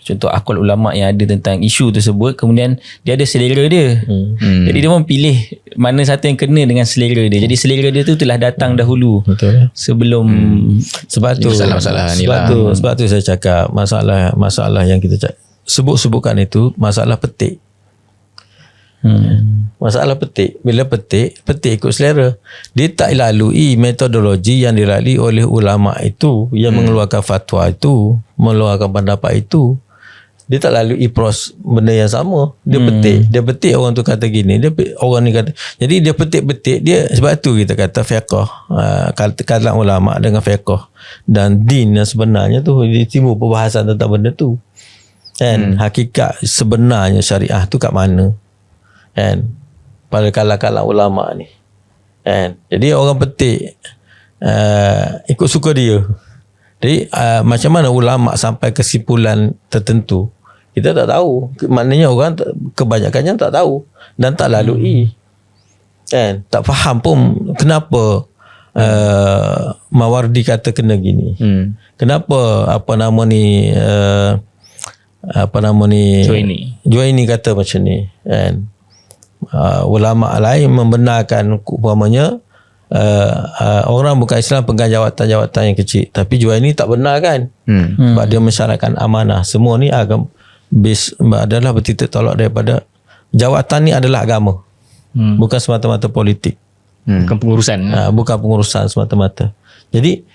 contoh akal ulama yang ada tentang isu tersebut, kemudian dia ada selera dia. Jadi dia pun pilih mana satu yang kena dengan selera dia. Jadi selera dia tu telah datang dahulu. Betul. Sebelum sebab tu sebab tu saya cakap masalah yang kita sebut-sebutkan itu masalah petik. Masalah petik. Bila petik ikut selera. Dia tak lalui metodologi yang dilalui oleh ulama itu, yang mengeluarkan fatwa itu, mengeluarkan pendapat itu. Dia tak lalui benda yang sama. Dia petik orang tu kata gini, orang ni kata. Jadi dia petik dia, sebab tu kita kata fiqh, kalangan ulama dengan fiqh dan din yang sebenarnya tu timbul perbahasan tentang benda tu. Kan hakikat sebenarnya syariah tu kat mana? Kan pada kalangan ulama ni. Kan jadi orang petik ikut suka dia. Jadi macam mana ulama sampai kesimpulan tertentu, kita tak tahu. Maknanya orang kebanyakannya tak tahu dan tak lalui. Kan tak faham pun kenapa Mawardi kata kena gini. Kenapa Juwaini kata macam ni. Kan ulama lain membenarkan umpamanya orang bukan Islam pegang jawatan-jawatan yang kecil, tapi Juwaini tak benar kan. Sebab dia mensyaratkan amanah. Semua ni adalah bertitik tolak daripada jawatan ni adalah agama, bukan semata-mata politik, bukan pengurusan semata-mata. Jadi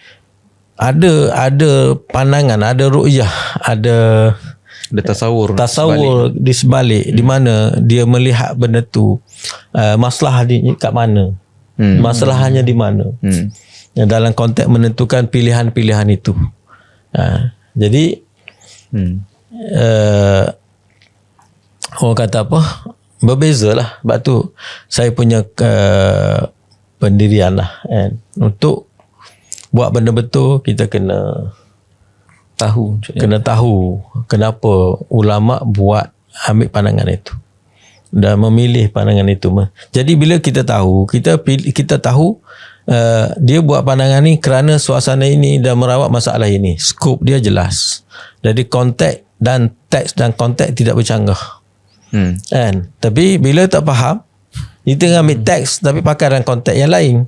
ada pandangan, ada ru'yah, ada tasawur di sebalik, di mana dia melihat benda tu masalah kat mana, masalahnya di mana, dalam konteks menentukan pilihan-pilihan itu. Jadi orang kata apa, berbeza lah. Sebab tu saya punya pendirian lah, kan? Untuk buat benda betul, kita kena tahu kenapa ulama ambil pandangan itu dan memilih pandangan itu. Jadi bila kita tahu, kita tahu dia buat pandangan ni kerana suasana ini dan merawat masalah ini, skop dia jelas. Jadi konteks dan teks dan konteks tidak bercanggah. Kan? Tapi bila tak faham, kita ambil teks tapi pakai dalam konteks yang lain.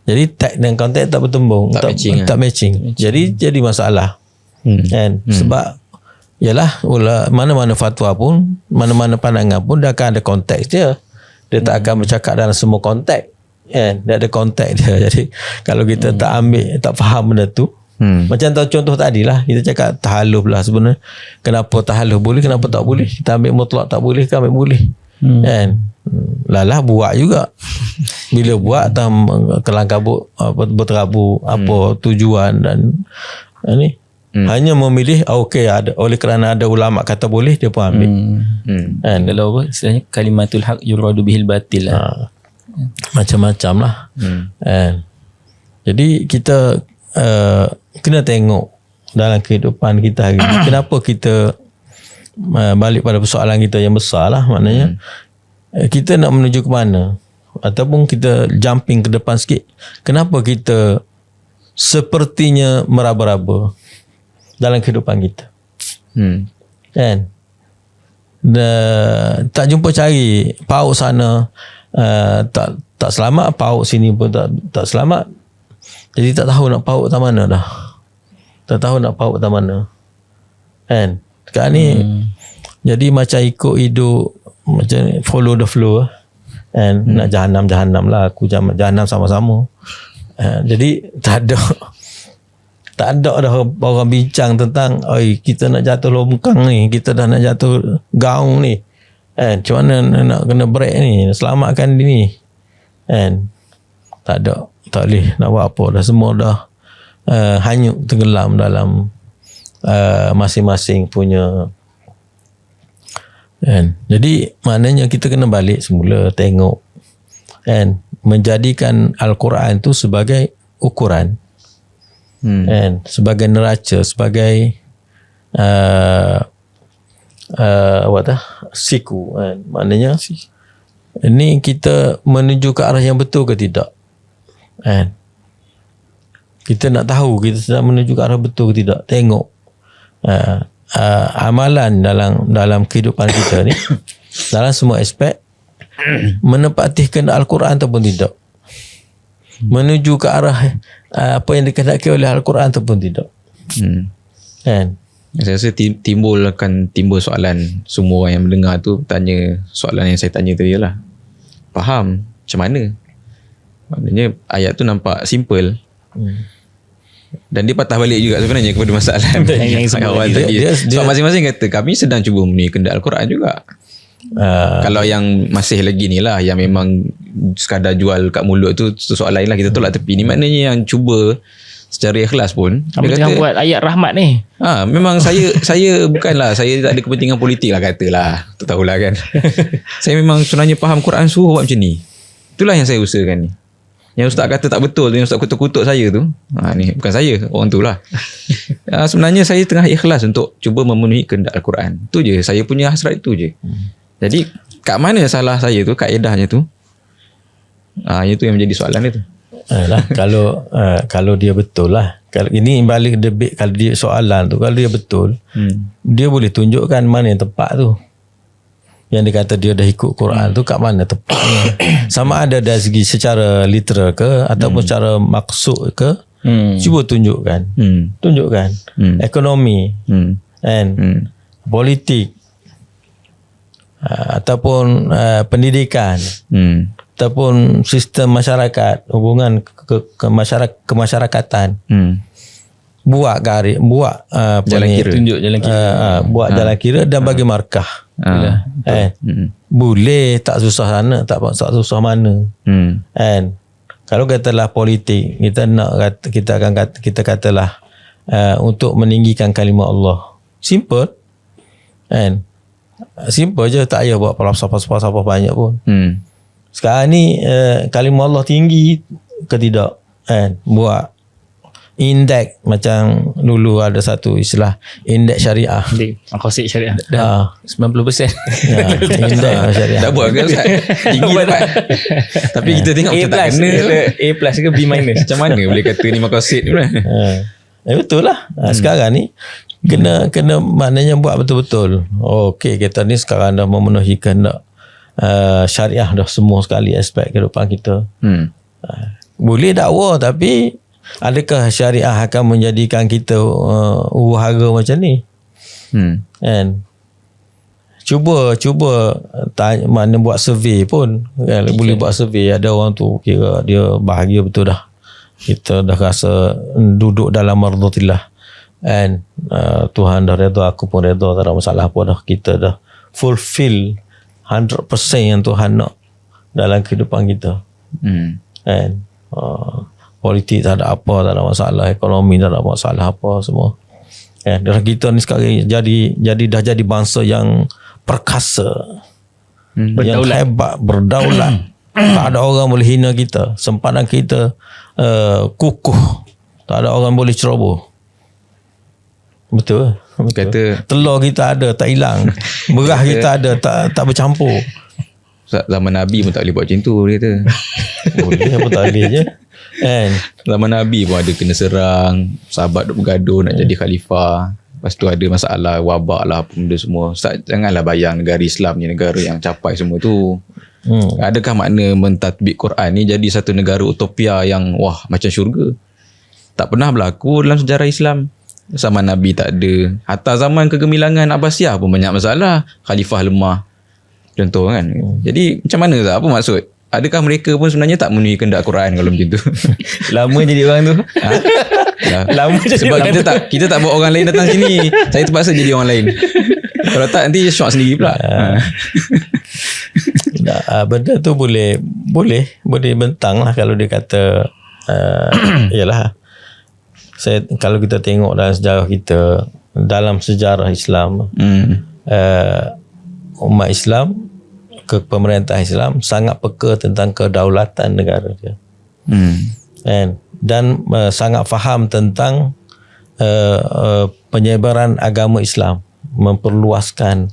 Jadi teks dan konteks tak bertembung, tak matching. Jadi masalah. Kan? Sebab yalah, mana-mana fatwa pun, mana-mana pandangan pun dia akan ada konteks dia. Dia tak akan bercakap dalam semua konteks. Kan? Dia ada konteks dia. Jadi kalau kita tak faham benda tu, macam contoh tadi lah, kita cakap tahalluf lah sebenarnya. Kenapa tahalluf boleh, kenapa tak boleh? Kita ambil mutlak tak boleh, kita ambil boleh. Kan? Lalah buat juga. Bila buat kelang kabut, berterabur apa tujuan dan ni. Hanya memilih ada, oleh kerana ada ulama kata boleh, dia pun ambil. Kan? Kalau apa istilahnya kalimatul haq yuradu bihil batil lah. Macam-macam lah. Jadi kita kena tengok dalam kehidupan kita hari ini, kenapa kita balik pada persoalan kita yang besar lah, maknanya kita nak menuju ke mana, ataupun kita jumping ke depan sikit, kenapa kita sepertinya meraba-raba dalam kehidupan kita. Kan? Tak jumpa cari paut sana tak selamat, paut sini pun tak selamat. Jadi tak tahu nak paut tak mana dah. Tak tahu nak paut tak mana. Kan? Sekarang ni jadi macam ikut hidup, macam follow the flow. Kan? Nak jahanam lah, aku jahanam sama-sama. Jadi tak ada dah orang bincang tentang kita nak jatuh longkang ni, kita dah nak jatuh gaung ni. Macam mana nak kena break ni, selamatkan diri ni. Tak ada, tak boleh nak buat apa dah, semua dah hanyut tenggelam dalam masing-masing punya. Jadi maknanya kita kena balik semula tengok, menjadikan Al-Quran tu sebagai ukuran, sebagai neraca, sebagai siku. Maknanya ini kita menuju ke arah yang betul ke tidak. Kita nak tahu kita sedang menuju ke arah betul ke tidak. Tengok amalan dalam kehidupan kita ni dalam semua aspek menepati kehendak Al-Quran ataupun tidak, menuju ke arah apa yang dikehendaki oleh Al-Quran ataupun tidak. Kan? Saya rasa timbul soalan, semua orang yang mendengar tu tanya soalan yang saya tanya tadi lah. Faham macam mana? Maknanya ayat tu nampak simple. Dan dia patah balik juga sebenarnya kepada masalah yang awal tadi. Sebab masing-masing kata kami sedang cuba memenuhi kehendak Al-Quran juga. Kalau yang masih lagi ni lah, yang memang sekadar jual kat mulut tu soalan lain lah, kita tolak tepi. Ni maknanya yang cuba secara ikhlas pun dia kata buat ayat rahmat ni. Memang saya bukanlah, saya tak ada kepentingan politik lah katalah, tak tahulah kan. Saya memang sebenarnya faham Quran suruh buat macam ni. Itulah yang saya usahakan ni. Yang ustaz kata tak betul, yang ustaz kutuk-kutuk saya tu, ni bukan saya, orang tu lah. Sebenarnya saya tengah ikhlas untuk cuba memenuhi kehendak Al-Quran. Tu je, saya punya hasrat tu je. Jadi kat mana salah saya tu, kaedahnya tu? Itu yang menjadi soalan dia tu. Kalau dia betul lah. Kalau ini balik debate, kalau dia soalan tu, kalau dia betul, dia boleh tunjukkan mana yang tepat tu. Yang dia kata dia dah ikut Quran tu kat mana tepatnya. Sama ada dari segi secara literal ke ataupun secara maksud ke. Cuba tunjukkan. Tunjukkan. Ekonomi, politik, ataupun pendidikan, ataupun sistem masyarakat, hubungan kemasyarakatan. Buat jalan kira, tunjuk jalan kira, buat jalan kira dan bagi markah. Boleh, tak susah sana, tak susah mana. Kalau katalah politik, kita katalah untuk meninggikan kalimah Allah, simple. Simple je, tak payah buat falsafah banyak pun. Sekarang ni kalimah Allah tinggi ke tidak, buat indeks, macam dulu ada satu istilah indeks syariah, maqasid syariah, 90%. Indeks syariah tak buat ke Ustaz? Tinggi dapat. Tapi kita tengok macam tak kena A plus ke B minus. Macam mana boleh kata ni maqasid ni? Betul lah. Sekarang ni kena maknanya buat betul-betul. Okey, kita ni sekarang dah memenuhi kehendak syariah dah semua sekali aspek kehidupan kita. Boleh dakwah, tapi adakah syariah akan menjadikan kita huru-hara macam ni? Cuba tanya, mana buat survey pun kan? Boleh buat survey, ada orang tu kira dia bahagia betul dah, kita dah rasa duduk dalam mardatillah, Tuhan dah redha, aku pun redha, tak ada masalah apa dah, kita dah fulfill 100% yang Tuhan nak dalam kehidupan kita. Politik tak ada apa, tak ada masalah, ekonomi tak ada masalah apa semua. Dan kita ni sekarang dah jadi bangsa yang perkasa, yang hebat, berdaulat. Tak ada orang boleh hina kita, sempadan kita kukuh, tak ada orang boleh ceroboh. Betul. Kata telur kita ada tak hilang, beras kita ada tak bercampur. Zaman Nabi pun tak boleh buat macam tu, dia kata. Boleh, apa tak boleh je. Kan? Zaman Nabi pun ada kena serang, sahabat duk bergaduh nak jadi khalifah. Lepas tu ada masalah wabak lah apa benda semua. Ustaz, janganlah bayang negara Islam ni negara yang capai semua tu. Adakah makna mentadbik Quran ni jadi satu negara utopia yang wah macam syurga? Tak pernah berlaku dalam sejarah Islam. Zaman Nabi tak ada. Hatta zaman kegemilangan Abbasiyah pun banyak masalah. Khalifah lemah. Contoh kan. Jadi macam mana tak? Apa maksud? Adakah mereka pun sebenarnya tak memenuhi kehendak Quran kalau macam tu? Lama jadi orang tu. Lama jadi Sebab orang kita tak bawa orang lain datang sini. Saya terpaksa jadi orang lain. Kalau tak nanti syok sendiri pula. Benda tu boleh bentang lah kalau dia kata yalah. Kalau kita tengok dalam sejarah kita, dalam sejarah Islam, umat Islam, pemerintah Islam sangat peka tentang kedaulatan negara dia. Dan sangat faham tentang penyebaran agama Islam, memperluaskan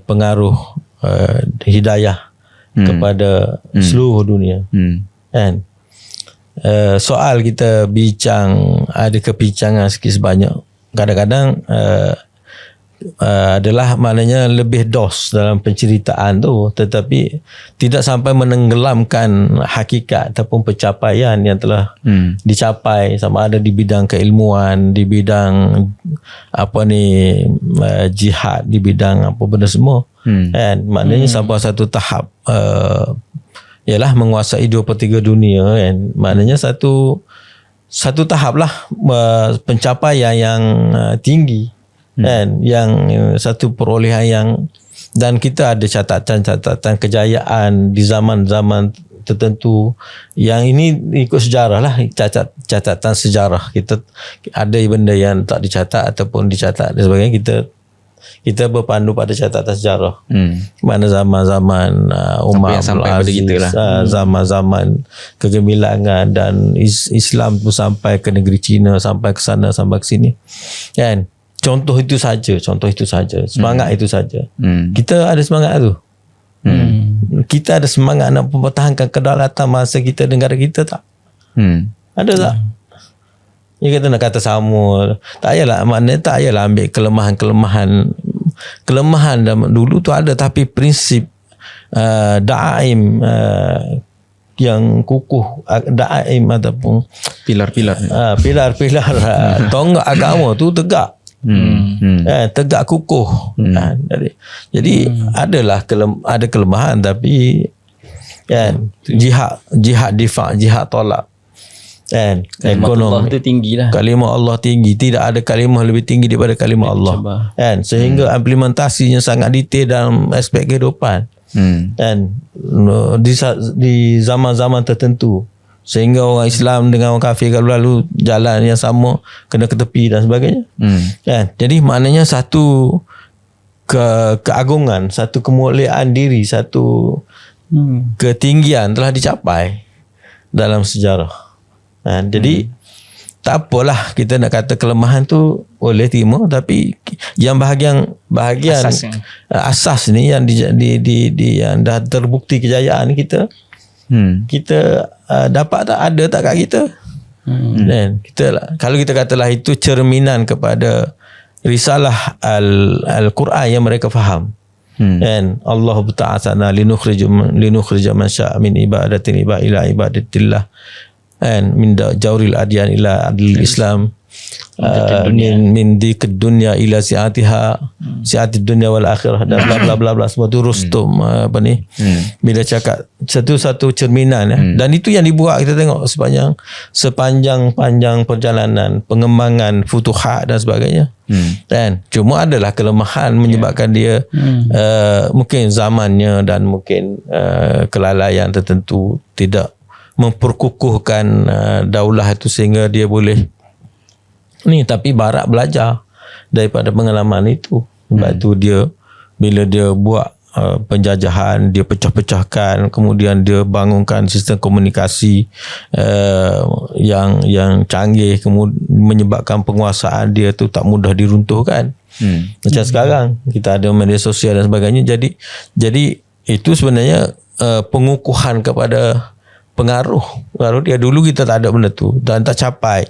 pengaruh hidayah kepada seluruh dunia. Kan? Soal kita bincang, ada kebincangan sikit sebanyak, kadang-kadang adalah maknanya lebih dos dalam penceritaan tu, tetapi tidak sampai menenggelamkan hakikat ataupun pencapaian yang telah dicapai, sama ada di bidang keilmuan, di bidang jihad, di bidang apa benda semua. Kan? Maknanya sampai satu tahap ialah menguasai 2/3 dunia kan. Maknanya satu tahap lah pencapaian yang tinggi kan, yang satu perolehan yang, dan kita ada catatan kejayaan di zaman-zaman tertentu yang ini ikut sejarah lah, catatan sejarah. Kita ada benda yang tak dicatat ataupun dicatat dan sebagainya, kita berpandu pada catatan sejarah. Mana zaman-zaman Umar sampai pada kita lah. Zaman-zaman kegemilangan dan Islam pun sampai ke negeri China, sampai ke sana, sampai ke sini. Kan? Contoh itu saja, semangat itu saja. Kita ada semangat tu. Kita ada semangat nak mempertahankan kedaulatan masa kita, negara kita tak? Ada tak? Ya, kita nak kata sama. Tak payahlah, maknanya tak payahlah ambil kelemahan dulu tu ada, tapi prinsip da'aim yang kukuh, da'aim ataupun pilar-pilar tonggak agama tu tegak. Tegak kukuh. Jadi adalah ada kelemahan, tapi kan, jihad difak, jihad tolak. Kan, kalimah Allah tu tinggi lah. Kalimah Allah tinggi, tidak ada kalimah lebih tinggi daripada kalimah Allah. Kan, sehingga implementasinya sangat detail dalam aspek kehidupan. Dan di zaman-zaman tertentu, sehingga orang Islam dengan orang kafir kalau lalu jalan yang sama kena ke tepi dan sebagainya. Kan, jadi maknanya satu keagungan, satu kemuliaan diri, satu ketinggian telah dicapai dalam sejarah. Jadi tak apalah kita nak kata kelemahan tu boleh terima, tapi yang bahagian asas ni yang yang dah terbukti kejayaan kita, kita dapat tak, ada tak kat kita. Dan kalau kita katalah itu cerminan kepada risalah Al-Quran yang mereka faham. Dan Allah ta'ala linukhrij man syaa min ibadatin ila ibadatillah, and min jawril adyan ila adil Islam, min dikid dunya ila si'atid dunya wal akhirah, dan bla bla bla bla, semua tu Rustum bila cakap satu cerminan dan itu yang dibuat, kita tengok sepanjang perjalanan pengembangan futuhat dan sebagainya. Dan cuma adalah kelemahan menyebabkan dia mungkin zamannya dan mungkin kelalaian tertentu tidak memperkukuhkan daulah itu sehingga dia boleh tapi Barat belajar daripada pengalaman itu. Sebab itu bila dia buat penjajahan, dia pecah-pecahkan, kemudian dia bangunkan sistem komunikasi yang canggih, kemudian menyebabkan penguasaan dia tu tak mudah diruntuhkan. Macam sekarang kita ada media sosial dan sebagainya, jadi itu sebenarnya pengukuhan kepada pengaruh dia. Dulu kita tak ada benda tu dan tak capai.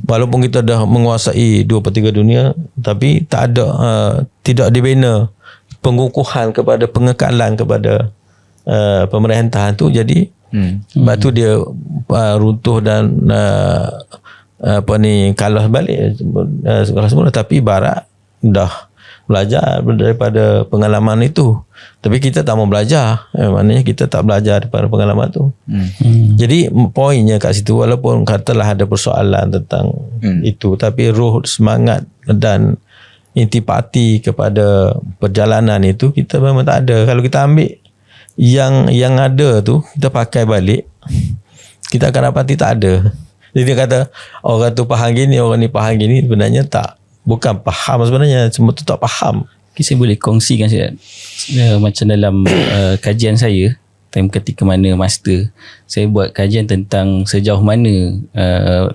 Walaupun kita dah menguasai 2/3 dunia, tapi tak ada tidak dibina pengukuhan kepada pengekalan kepada pemerintahan tu. Jadi sebab tu dia runtuh dan kalah balik segala semula. Tapi Barat dah belajar daripada pengalaman itu, tapi kita tak mau belajar. Maknanya kita tak belajar daripada pengalaman tu. Jadi poinnya kat situ, walaupun katalah ada persoalan tentang itu, tapi roh, semangat dan intipati kepada perjalanan itu kita memang tak ada. Kalau kita ambil yang ada tu, kita pakai balik, kita akan dapati tak ada. Jadi dia kata orang tu faham gini, orang ni faham gini, sebenarnya tak. Bukan faham sebenarnya, semua tu tak faham. Okay, saya boleh kongsikan saya macam dalam kajian saya time ketika mana master, saya buat kajian tentang sejauh mana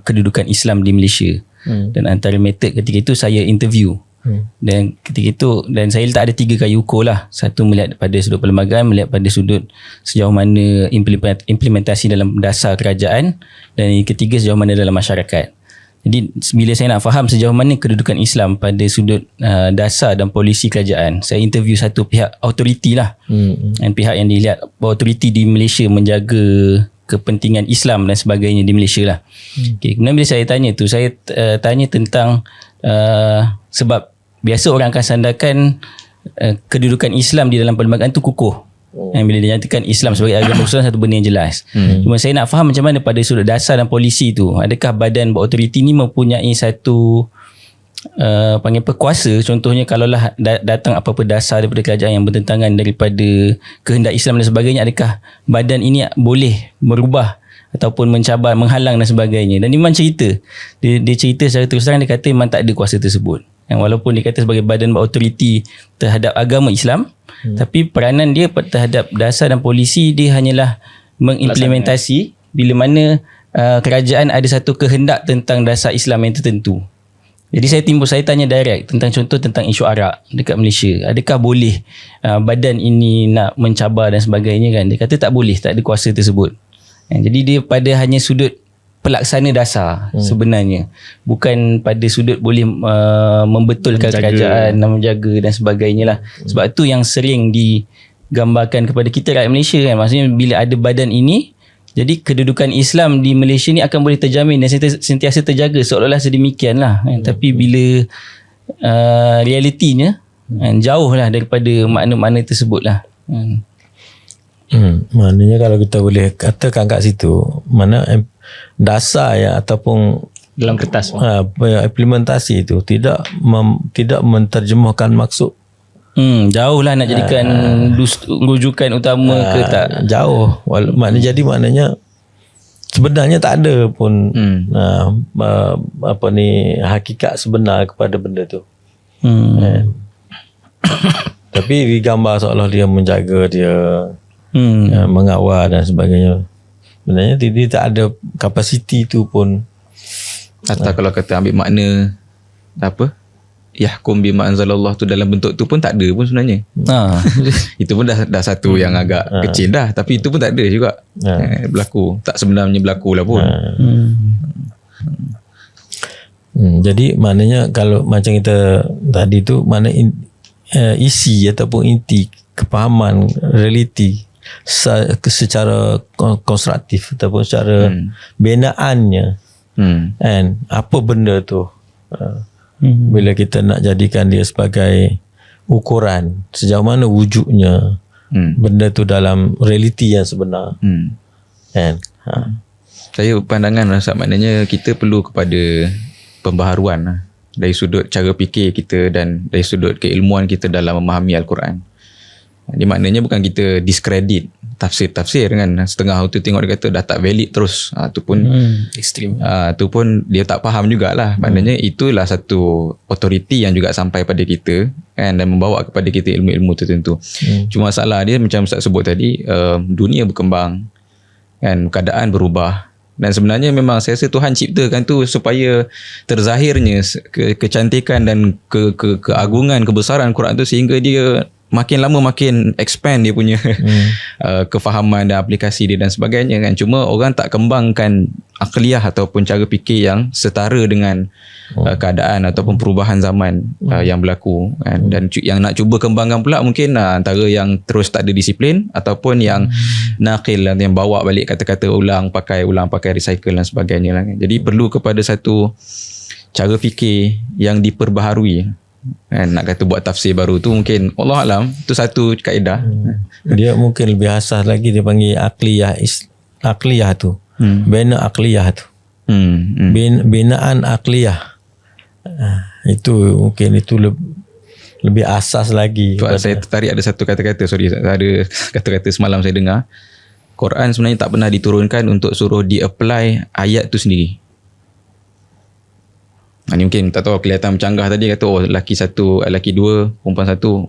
kedudukan Islam di Malaysia. Dan antara metod ketika itu saya interview. Dan ketika itu, dan saya letak ada 3 kayu ukur lah. Satu melihat pada sudut perlembagaan, melihat pada sudut sejauh mana implementasi dalam dasar kerajaan, dan yang ketiga sejauh mana dalam masyarakat. Jadi bila saya nak faham sejauh mana kedudukan Islam pada sudut dasar dan polisi kerajaan, saya interview satu pihak autoriti lah. Dan pihak yang dilihat autoriti di Malaysia menjaga kepentingan Islam dan sebagainya di Malaysia lah. Okay. Kemudian bila saya tanya tu, saya tanya tentang sebab biasa orang akan sandarkan kedudukan Islam di dalam perlembagaan tu kukuh. Yang bila dinyatakan Islam sebagai agama besar, satu benda yang jelas. Cuma saya nak faham macam mana pada sudut dasar dan polisi tu, adakah badan berautoriti ni mempunyai satu panggil apa, kuasa. Contohnya kalaulah datang apa-apa dasar daripada kerajaan yang bertentangan daripada kehendak Islam dan sebagainya, adakah badan ini boleh merubah ataupun mencabar, menghalang dan sebagainya. Dan dia memang cerita, dia cerita secara terus terang, dia kata memang tak ada kuasa tersebut. Yang walaupun dia kata sebagai badan berautoriti terhadap agama Islam, tapi peranan dia terhadap dasar dan polisi, dia hanyalah mengimplementasi bila mana kerajaan ada satu kehendak tentang dasar Islam yang tertentu. Jadi saya tanya direct tentang contoh tentang isu arak dekat Malaysia. Adakah boleh badan ini nak mencabar dan sebagainya kan? Dia kata tak boleh, tak ada kuasa tersebut. Jadi dia pada hanya sudut pelaksana dasar sebenarnya, bukan pada sudut boleh membetulkan kerajaan dan menjaga dan sebagainya lah. Sebab tu yang sering digambarkan kepada kita rakyat Malaysia kan, maksudnya bila ada badan ini, jadi kedudukan Islam di Malaysia ni akan boleh terjamin dan sentiasa terjaga seolah-olah sedemikian lah kan. Tapi bila realitinya jauh lah daripada makna-makna tersebut lah. Maknanya kalau kita boleh katakan kat situ, mana dasar ya ataupun dalam kertas implementasi itu tidak menterjemahkan maksud. Jauh lah nak jadikan rujukan utama ke tak? Jauh. Maknanya sebenarnya tak ada pun hakikat sebenar kepada benda tu. Tapi digambar seolah dia menjaga, dia mengawal dan sebagainya. Sebenarnya dia tak ada kapasiti tu pun. Atau kalau kata ambil makna yahkum bima anzalallah tu dalam bentuk tu pun tak ada pun sebenarnya. Itu pun dah satu yang agak kecil dah, tapi itu pun tak ada juga. Berlaku. Tak sebenarnya berlaku lah pun. Jadi maknanya kalau macam kita tadi tu, mana isi ataupun inti kepahaman realiti secara konstruktif ataupun secara binaannya, kan, apa benda tu, bila kita nak jadikan dia sebagai ukuran sejauh mana wujudnya benda tu dalam realiti yang sebenar, kan. Saya pandangan rasa maknanya kita perlu kepada pembaharuan lah, dari sudut cara fikir kita dan dari sudut keilmuan kita dalam memahami Al-Quran. Dia maknanya bukan kita diskredit tafsir-tafsir kan. Setengah tu tengok dia kata dah tak valid terus. Tu pun ekstrim. Tu pun dia tak faham jugalah. Maknanya itulah satu authority yang juga sampai pada kita kan, dan membawa kepada kita ilmu-ilmu tertentu. Cuma masalah dia macam Ustaz sebut tadi, dunia berkembang kan, keadaan berubah. Dan sebenarnya memang saya rasa Tuhan ciptakan tu supaya terzahirnya kecantikan dan keagungan, kebesaran Quran tu, sehingga dia makin lama makin expand dia punya kefahaman dan aplikasi dia dan sebagainya kan. Cuma orang tak kembangkan akliyah ataupun cara fikir yang setara dengan keadaan ataupun perubahan zaman yang berlaku kan. Dan yang nak cuba kembangkan pula mungkin antara yang terus tak ada disiplin ataupun yang nakil, yang bawa balik kata-kata ulang pakai recycle dan sebagainya lah kan. Jadi perlu kepada satu cara fikir yang diperbaharui kan. Nak kata buat tafsir baru tu mungkin Allah alam tu satu kaedah. Dia mungkin lebih asas lagi, dia panggil akliyah tu. Bina akliyah tu. Binaan akliyah. Itu mungkin itu lebih asas lagi. Saya tertarik ada satu kata-kata, ada kata-kata semalam saya dengar. Quran sebenarnya tak pernah diturunkan untuk suruh di-apply ayat tu sendiri. Ini mungkin tak tahu kelihatan bercanggah tadi, kata lelaki satu, lelaki dua, perempuan satu.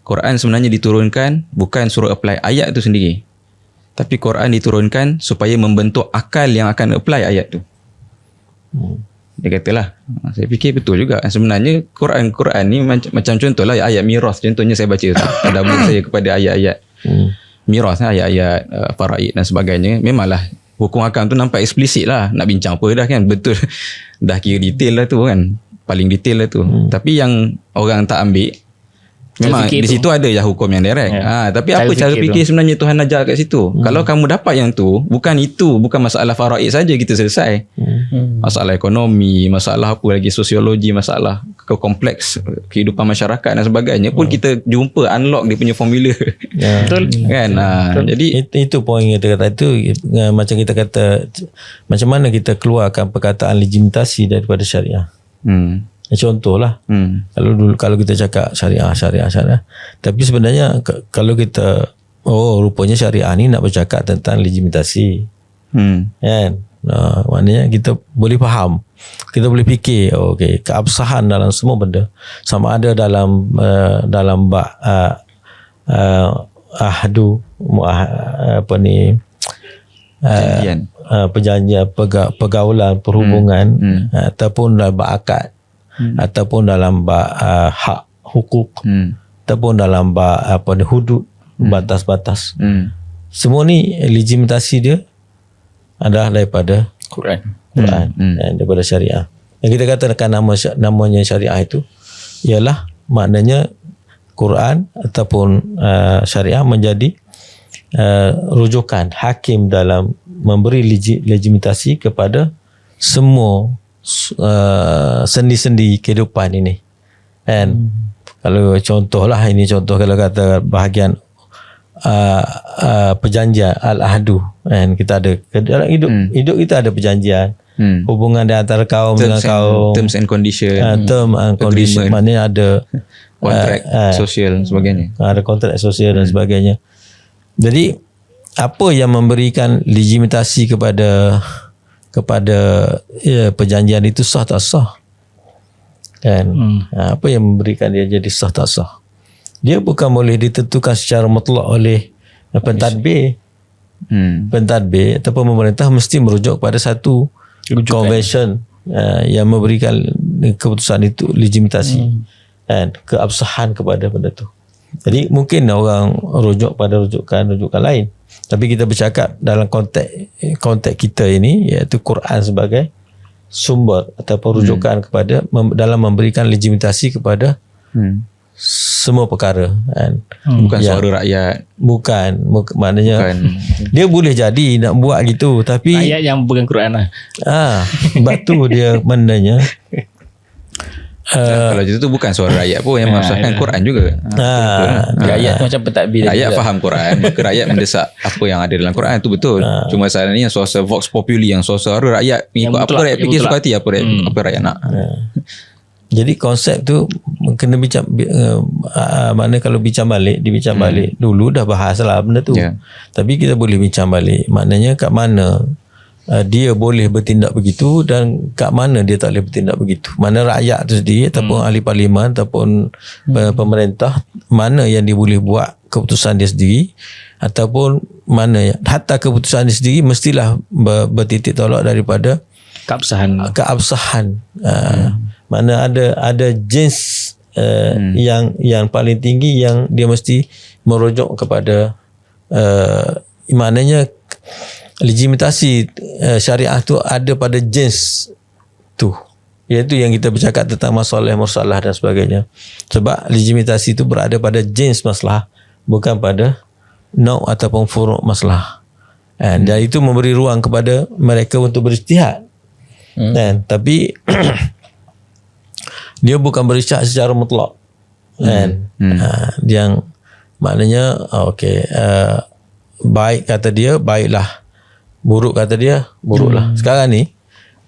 Quran sebenarnya diturunkan bukan suruh apply ayat tu sendiri, tapi Quran diturunkan supaya membentuk akal yang akan apply ayat tu. Dia katalah, saya fikir betul juga. Sebenarnya Quran ni macam contohlah ayat miras. Contohnya saya baca tadabbur saya kepada ayat-ayat miras, ayat-ayat faraid dan sebagainya. Memanglah hukum hakam tu nampak eksplisit lah. Nak bincang apa dah kan, betul. Dah kira detail lah tu kan, paling detail lah tu. Tapi yang orang tak ambil, memang di situ ada je hukum yang direct. Tapi apa cara fikir sebenarnya Tuhan ajar kat situ? Kalau kamu dapat yang tu, bukan masalah faraid saja kita selesai. Masalah ekonomi, masalah apa lagi, sosiologi, masalah kompleks kehidupan masyarakat dan sebagainya pun kita jumpa unlock dia punya formula. Betul kan? Betul. Jadi itu poin kita kata itu, macam kita kata macam mana kita keluarkan perkataan legitimasi daripada syariah. Contohlah, kalau kita cakap syariah, tapi sebenarnya kalau kita rupanya syariah ni nak bercakap tentang legitimasi, kan? Maknanya kita boleh faham, kita boleh fikir, okey, keabsahan dalam semua benda, sama ada dalam ahdu, perjanjian, pergaulan, perhubungan, ataupun dalam akad, ataupun dalam hak hukuk, ataupun dalam hudud, batas-batas. Semua ni legitimasi dia adalah daripada Quran. Daripada syariah. Yang kita katakan namanya syariah itu ialah maknanya Quran ataupun syariah menjadi rujukan hakim dalam memberi legitimasi kepada semua sendi-sendi kehidupan ini. And kalau contohlah, ini contoh kalau kata bahagian perjanjian al-ahdu, kan, kita ada dalam hidup kita ada perjanjian, hubungan di antara kaum dengan kaum, terms and condition, term and condition, maknanya ada kontrak sosial dan sebagainya, ada kontrak sosial dan sebagainya. Jadi apa yang memberikan legitimasi kepada perjanjian itu sah tak sah, kan? Apa yang memberikan dia jadi sah tak sah? Dia bukan boleh ditentukan secara mutlak oleh pentadbir. Pentadbir ataupun pemerintah mesti merujuk pada satu convention yang memberikan keputusan itu legitimasi dan keabsahan kepada benda tu. Jadi mungkin orang rujuk pada rujukan lain, tapi kita bercakap dalam konteks kita ini, iaitu Quran sebagai sumber ataupun rujukan kepada dalam memberikan legitimasi kepada semua perkara, kan? Bukan suara rakyat, bukan maknanya dia boleh jadi nak buat gitu, tapi rakyat yang bukan Quran lah. Sebab tu dia maknanya kalau itu tu bukan suara rakyat pun, yang maksudkan Quran juga. Rakyat tu macam pentadbir. Rakyat faham Quran, maka rakyat mendesak apa yang ada dalam Quran, itu betul. Cuma masalah ni yang suara vox populi, yang suara rakyat mengikut apa rakyat fikir suka hati, apa rakyat nak. Jadi konsep tu kena mana kalau bincang balik, dibincang balik dulu dah bahas lah benda tu. Tapi kita boleh bincang balik, maknanya kat mana dia boleh bertindak begitu dan kat mana dia tak boleh bertindak begitu. Mana rakyat tu sendiri ataupun ahli parlimen ataupun pemerintah, mana yang dia boleh buat keputusan dia sendiri, ataupun mana hatta keputusan dia sendiri mestilah bertitik tolak daripada keabsahan. Mana ada jenis yang paling tinggi yang dia mesti merujuk kepada maknanya legitimasi syariah tu ada pada jenis tu, iaitu yang kita bercakap tentang masalah mursalah dan sebagainya. Sebab legitimasi itu berada pada jenis masalah, bukan pada nau' ataupun furu' masalah. Dan itu memberi ruang kepada mereka untuk berijtihad. Tapi dia bukan berijtihad secara mutlak. Yang maknanya baik kata dia, baiklah. Buruk kata dia, buruklah. Sekarang ni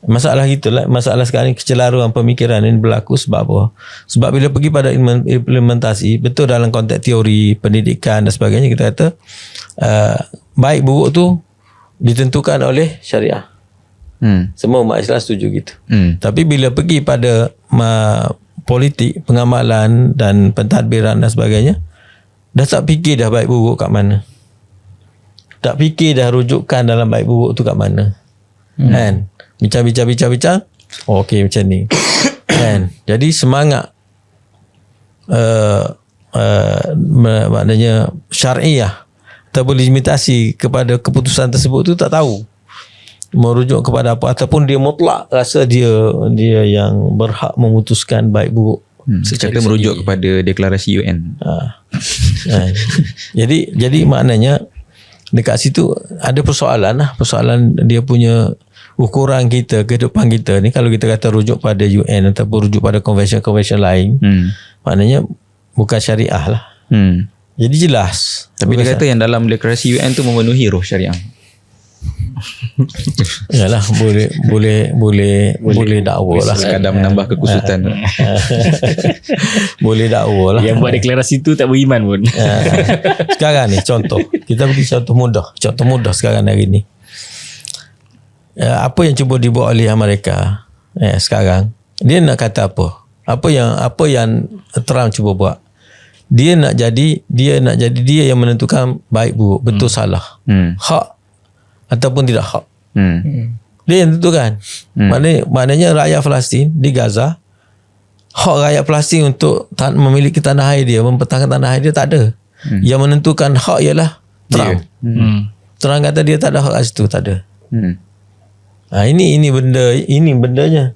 masalah gitulah. Masalah sekarang ni kecelaruan pemikiran ini berlaku sebab apa? Sebab bila pergi pada implementasi, betul dalam konteks teori pendidikan dan sebagainya, kita kata baik buruk tu ditentukan oleh syariah. Semua umat Islam setuju gitu. Tapi bila pergi pada politik, pengamalan dan pentadbiran dan sebagainya, dah tak fikir dah baik buruk kat mana. Tak fikir dah rujukan dalam baik buruk tu kat mana. Kan? Bincang. Okey macam ni. Kan? Jadi semangat maknanya syariah ataupun limitasi kepada keputusan tersebut tu tak tahu merujuk kepada apa, ataupun dia mutlak rasa dia yang berhak memutuskan baik buruk. Secara merujuk kepada deklarasi UN. Jadi maknanya dekat situ ada persoalan dia punya ukuran kita, kehidupan kita ni. Kalau kita kata rujuk pada UN ataupun rujuk pada konvensi-konvensi lain, maknanya bukan syariah lah. Jadi jelas. Tapi dia kata yang dalam deklarasi UN tu memenuhi roh syariah. Yalah, boleh dakwa lah. Sekadar menambah kekusutan. Boleh dakwa lah. Yang buat deklarasi tu tak beriman pun. Sekarang ni contoh. Kita bagi contoh mudah sekarang hari ni. Apa yang cuba dibuat oleh Amerika sekarang, dia nak kata apa? Apa yang Trump cuba buat? Dia nak jadi dia yang menentukan baik buruk, betul salah, hak ataupun tidak hak. Dia yang tentukan. Maknanya rakyat Palestin di Gaza, hak rakyat Palestin untuk memiliki tanah air dia, mempertahankan tanah air dia tak ada. Yang menentukan hak ialah Trump. Trump kata dia tak ada hak kat situ, tak ada. Ini bendanya.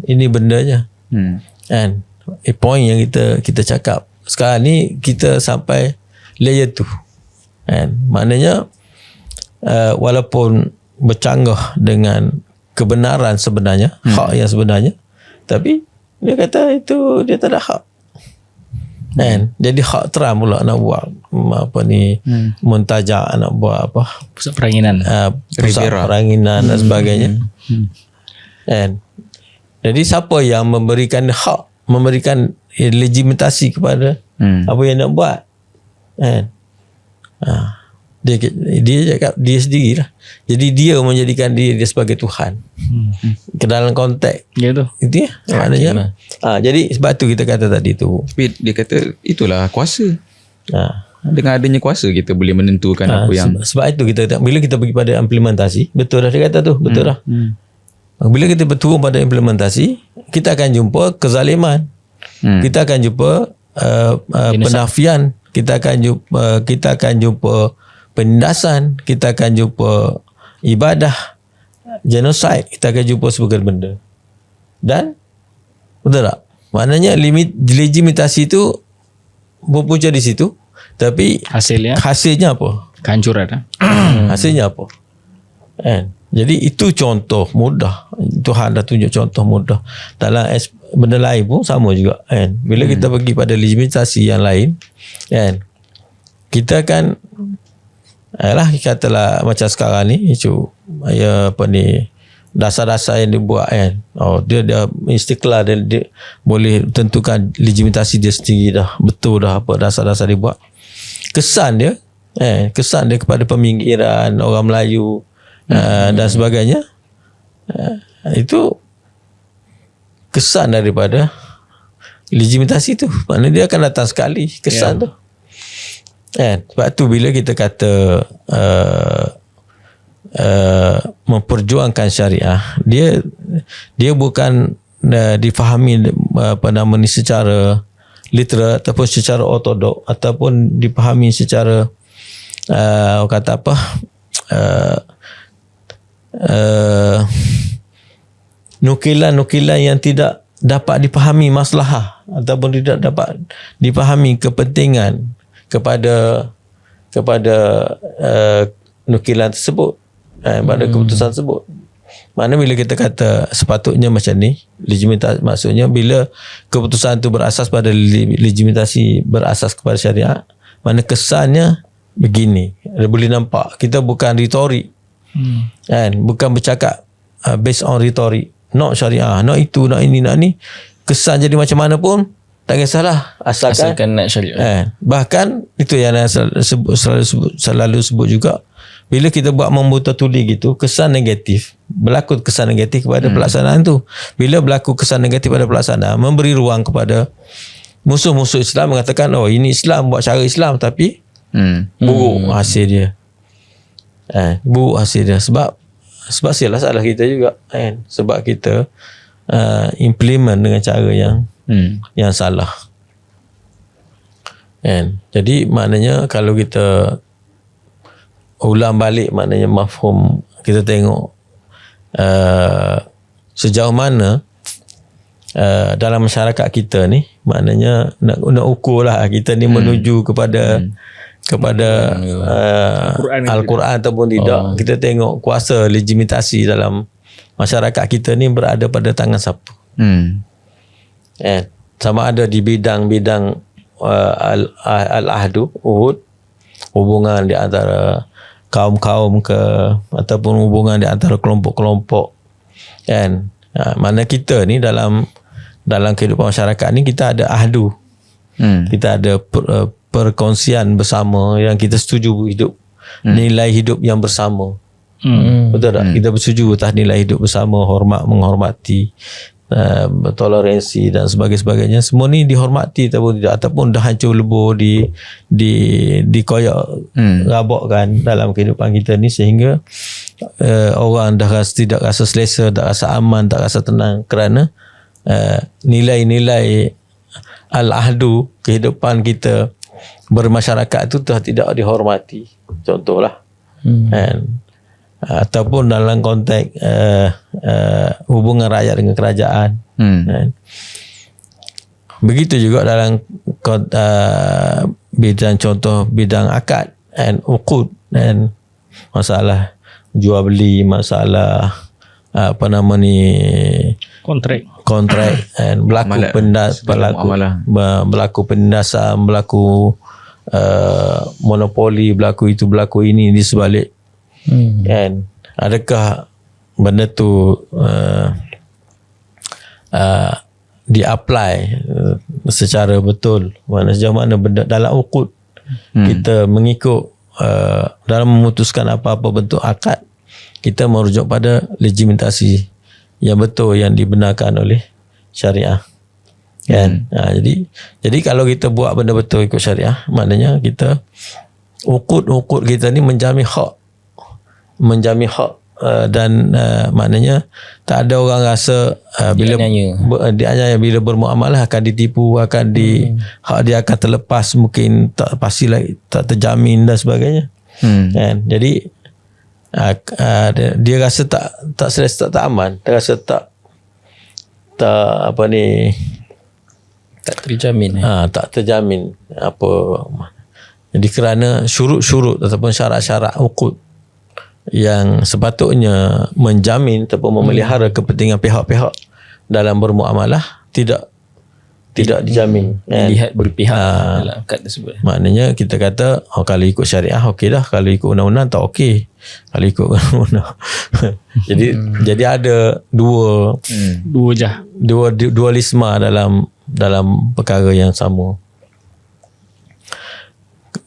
Ini bendanya. Point yang kita cakap sekarang ni, kita sampai layer tu. Maknanya walaupun bercanggah dengan kebenaran sebenarnya, hak yang sebenarnya, tapi dia kata itu dia tak ada hak. Jadi hak Trump pula nak buat muntajak, nak buat apa, pusat peranginan, peranginan dan sebagainya. Jadi siapa yang memberikan hak, memberikan legitimasi kepada apa yang nak buat? Dia cakap dia sendirilah. Jadi dia menjadikan diri dia sebagai Tuhan. Ke dalam konteks itu ya, maknanya. Jadi sebab tu kita kata tadi tu. Tapi dia kata itulah kuasa. Dengan adanya kuasa kita boleh menentukan apa yang. Sebab itu kita bila kita pergi pada implementasi, betul dah dia kata tu, betul dah. Bila kita berturun pada implementasi, kita akan jumpa kezaliman. Kita akan jumpa penafian, kita akan jumpa penindasan, kita akan jumpa ibadah, genosid, kita akan jumpa sebagai benda. Dan betul tak? Maknanya legitimasi itu berpunca di situ, tapi hasilnya apa? Kehancuran. Hasilnya apa? Jadi itu contoh mudah. Tuhan dah tunjuk contoh mudah. Dalam benda lain pun sama juga. Bila kita pergi pada legitimasi yang lain, kita kan katalah macam sekarang ni, dasar-dasar yang dibuat dia istiqlal, dia boleh tentukan legitimasi dia sendiri dah, betul dah apa dasar-dasar dibuat. Kesan dia kepada peminggiran orang Melayu dan sebagainya, itu kesan daripada legitimasi tu. Maknanya dia akan datang sekali kesan tu. Sebab tu bila kita kata memperjuangkan syariah, dia bukan difahami secara literal ataupun secara ortodok ataupun dipahami secara kata apa nukilan-nukilan yang tidak dapat dipahami maslahah ataupun tidak dapat dipahami kepentingan kepada nukilan tersebut, pada keputusan tersebut. Mana bila kita kata sepatutnya macam ni, legitimitas maksudnya bila keputusan itu berasas pada legitimasi berasas kepada syariat, mana kesannya begini. Boleh nampak kita bukan retorik. Kan, bukan bercakap based on retorik, not syariah, not itu, not ini, not ni. Kesan jadi macam mana pun tak kisahlah, asalkan nak syariat. Bahkan itu yang saya selalu sebut juga, bila kita buat membuta tuli gitu, kesan negatif, berlaku kesan negatif kepada pelaksanaan tu. Bila berlaku kesan negatif pada pelaksanaan, memberi ruang kepada musuh-musuh Islam mengatakan, oh ini Islam buat cara Islam, tapi buruk hasil dia. Buruk hasil dia sebab salah kita juga, kan? Sebab kita implement dengan cara yang salah. Kan? Jadi maknanya kalau kita ulang balik, maknanya mafhum, kita tengok sejauh mana dalam masyarakat kita ni, maknanya nak ukur lah kita ni menuju kepada Al-Quran ataupun tidak. Kita tengok kuasa legitimasi dalam masyarakat kita ni berada pada tangan siapa. Sama ada di bidang-bidang al-ahdu, Uhud, hubungan di antara kaum-kaum ataupun hubungan di antara kelompok-kelompok, kan. Mana kita ni dalam kehidupan masyarakat ni kita ada ahdu. Kita ada perkongsian bersama yang kita setuju hidup, nilai hidup yang bersama. Betul tak? Kita bersetuju atas nilai hidup bersama, menghormati, toleransi dan sebagainya. Semua ni dihormati ataupun tidak, ataupun dah hancur lebur, dikoyak rabakkan dalam kehidupan kita ni, sehingga orang tidak rasa selesa, tak rasa aman, tak rasa tenang kerana nilai-nilai al-ahdu, kehidupan kita bermasyarakat itu telah tidak dihormati. Contohlah, ataupun dalam konteks hubungan rakyat dengan kerajaan. Begitu juga dalam bidang akad dan uqud, dan masalah jual beli, masalah kontrak, dan berlaku penindasan, berlaku monopoli, berlaku itu, berlaku ini di sebalik. Kan, adakah benda tu di-apply secara betul? Sejauh mana benda dalam uqud kita mengikut dalam memutuskan apa-apa bentuk akad, kita merujuk pada legitimasi yang betul, yang dibenarkan oleh syariah, kan. Jadi kalau kita buat benda betul ikut syariah, maknanya kita uqud kita ni menjamin hak, dan maknanya tak ada orang rasa bila dianiaya, bila bermuamalah akan ditipu, akan hak dia akan terlepas, mungkin tak pasti lagi, tak terjamin dan sebagainya. Kan? Jadi dia rasa tak selesa, tak aman, dia rasa tak terjamin. Tak terjamin apa. Jadi kerana syurut-syurut ataupun syarat-syarat uqud yang sepatutnya menjamin ataupun memelihara kepentingan pihak-pihak dalam bermuamalah tidak dijamin. Lihat berpihak dalam kad tersebut. Maknanya kita kata, kalau ikut syariah okey dah, kalau ikut undang-undang tak okey. Kalau ikut undang-undang. jadi ada dualisme dalam perkara yang sama.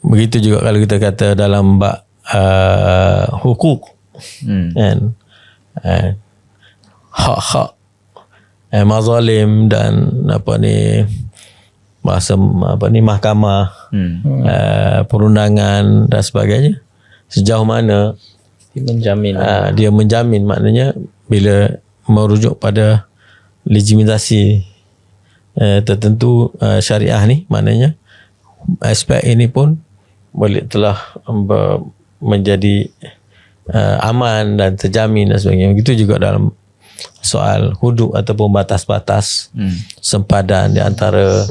Begitu juga kalau kita kata dalam bab hukuk, kan, hak-hak, mazalim dan mahkamah, perundangan dan sebagainya, sejauh mana dia menjamin, maknanya bila merujuk pada legitimasi tertentu syariah ni, maknanya aspek ini pun boleh telah menjadi aman dan terjamin dan sebagainya. Begitu juga dalam soal hudud ataupun batas-batas sempadan di antara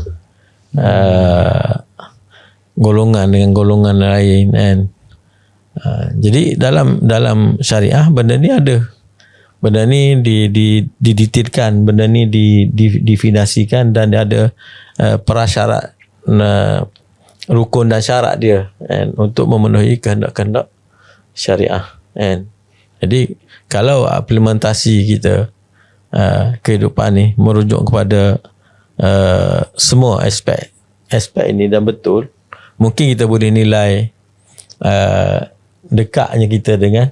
golongan dengan golongan lain kan. Jadi dalam syariah benda ni ada, benda ni didetailkan, benda ni didefinisikan, dan dia ada prasyarat, rukun dan syarat dia kan, untuk memenuhi kehendak-kehendak syariah kan. Jadi kalau implementasi kita kehidupan ni merujuk kepada semua aspek ini dan betul, mungkin kita boleh nilai dekatnya kita dengan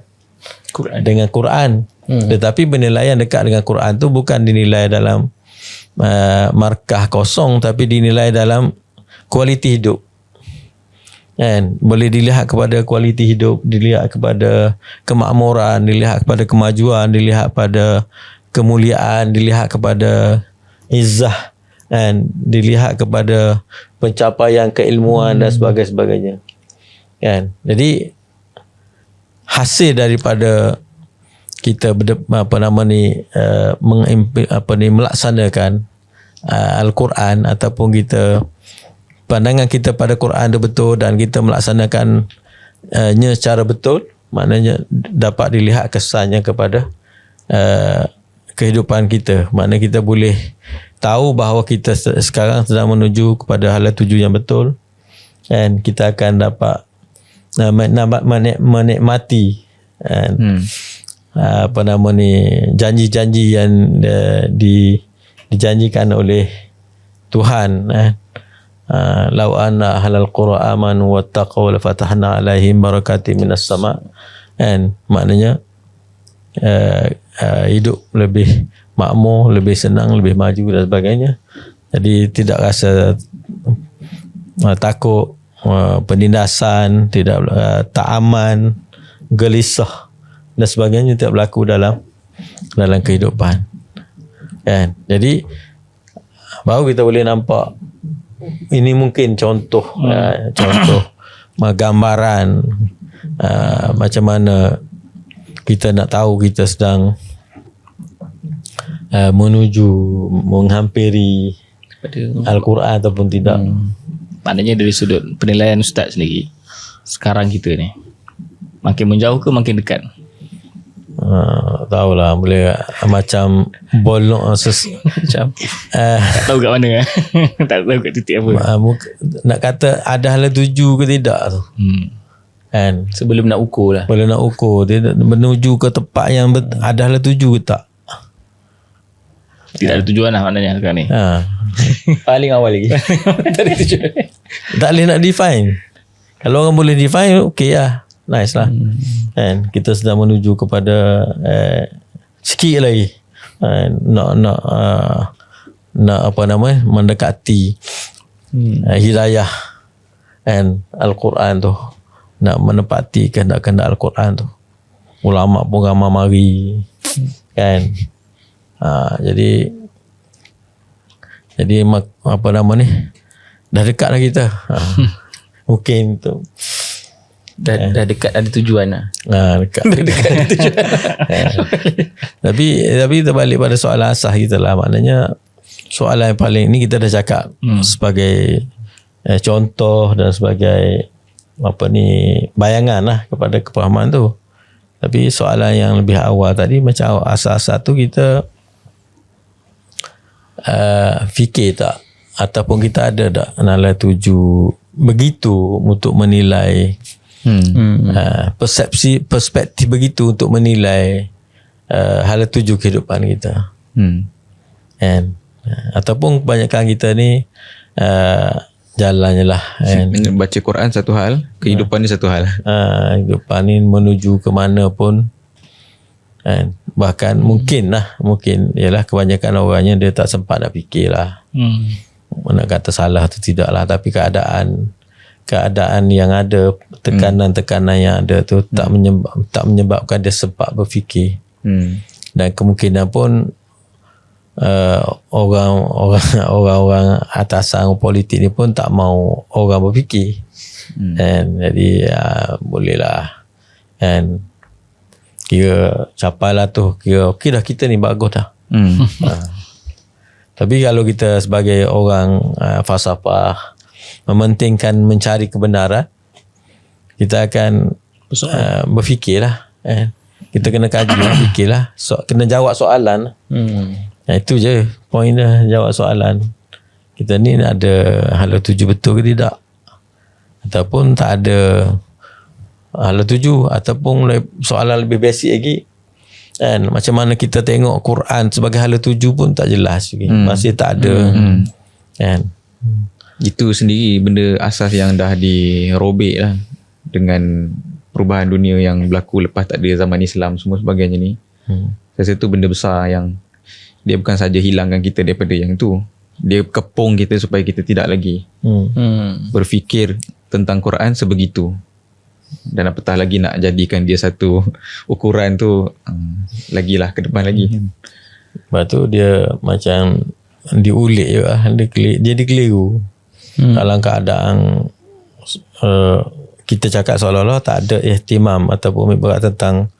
Quran. Tetapi penilaian dekat dengan Quran tu bukan dinilai dalam markah kosong, tapi dinilai dalam kualiti hidup kan. Boleh dilihat kepada kualiti hidup, dilihat kepada kemakmuran, dilihat kepada kemajuan, dilihat pada kemuliaan, dilihat kepada izzah kan, dilihat kepada pencapaian keilmuan dan sebagainya kan. Jadi hasil daripada kita melaksanakan Al-Quran, ataupun kita pandangan kita pada Quran itu betul dan kita melaksanakannya secara betul, maknanya dapat dilihat kesannya kepada kehidupan kita. Maknanya kita boleh tahu bahawa kita sekarang sedang menuju kepada hala tuju yang betul, dan kita akan dapat menikmati janji-janji yang dijanjikan oleh Tuhan. Lau anna ahlal qura amanu wattaqaw lafatahna alaihim barakatim minas sama', kan, maknanya hidup lebih makmur, lebih senang, lebih maju dan sebagainya. Jadi tidak rasa takut penindasan, tidak tak aman, gelisah dan sebagainya tidak berlaku dalam kehidupan kan. Jadi baru kita boleh nampak ini mungkin contoh gambaran macam mana kita nak tahu kita sedang menghampiri Al-Quran ataupun tidak. Maknanya dari sudut penilaian Ustaz sendiri, sekarang kita ni makin menjauh ke makin dekat? Tahulah, boleh macam bolong macam tak tahu kat mana. Tak tahu kat titik apa. Nak kata ada hala tuju ke tidak tu kan, sebelum nak ukur lah, boleh nak ukur dia menuju ke tempat yang ada hala tuju ke tak. Tidak ada tujuan lah maknanya sekarang ni. Paling awal lagi tak ada tujuan, tak boleh nak define. Kalau orang boleh define, okey lah, nice lah kan. Kita sedang menuju kepada sikit lagi nak mendekati hidayah kan Al-Quran tu, nak menepati kehendak-kehendak Al-Quran tu. Ulama pun ramai mari kan. Jadi dah dekat lah kita. Mungkin tu dah dekat ada tujuan lah. Dekat ada tujuan. Tapi terbalik pada soalan asas kita lah. Maknanya soalan yang paling ni kita dah cakap sebagai contoh dan sebagai bayangan lah kepada kepahaman tu. Tapi soalan yang lebih awal tadi, macam asas-asas tu kita fikir tak, ataupun kita ada tak nilai tuju begitu untuk menilai perspektif begitu untuk menilai hala tuju kehidupan kita kan. Ataupun kebanyakan kita ni jalannya lah kan. Baca Quran satu hal, kehidupan ni satu hal. Kehidupan ni menuju ke mana pun kan. Bahkan mungkin ialah kebanyakan orangnya dia tak sempat nak fikir lah. Nak kata salah tu tidak lah, tapi keadaan yang ada, tekanan yang ada tu tak menyebabkan dia sempat berfikir. Dan kemungkinan pun orang-orang atasan politik ni pun tak mau orang berfikir. Jadi bolehlah kan, kira capai lah tu, kira okey dah, kita ni bagus dah. Tapi kalau kita sebagai orang falsafah mementingkan mencari kebenaran, kita akan berfikirlah kan. Kita kena kaji lah, fikirlah, kena jawab soalan. Itu je poin dia, jawab soalan. Kita ni ada hala tuju betul ke tidak, ataupun tak ada hala tuju, ataupun soalan lebih basic lagi kan, macam mana kita tengok Quran sebagai hala tuju pun tak jelas lagi. Masih tak ada kan. Itu sendiri benda asas yang dah dirobek lah dengan perubahan dunia yang berlaku lepas tak ada zaman Islam semua sebagainya ni. Saya rasa tu benda besar yang dia bukan saja hilangkan kita daripada yang tu, dia kepung kita supaya kita tidak lagi berfikir tentang Quran sebegitu, dan apatah lagi nak jadikan dia satu ukuran tu lagilah ke depan lagi. Lepas tu dia macam diulik je lah, dia keliru. Dalam keadaan kita cakap seolah-olah tak ada ihtimam ataupun berat tentang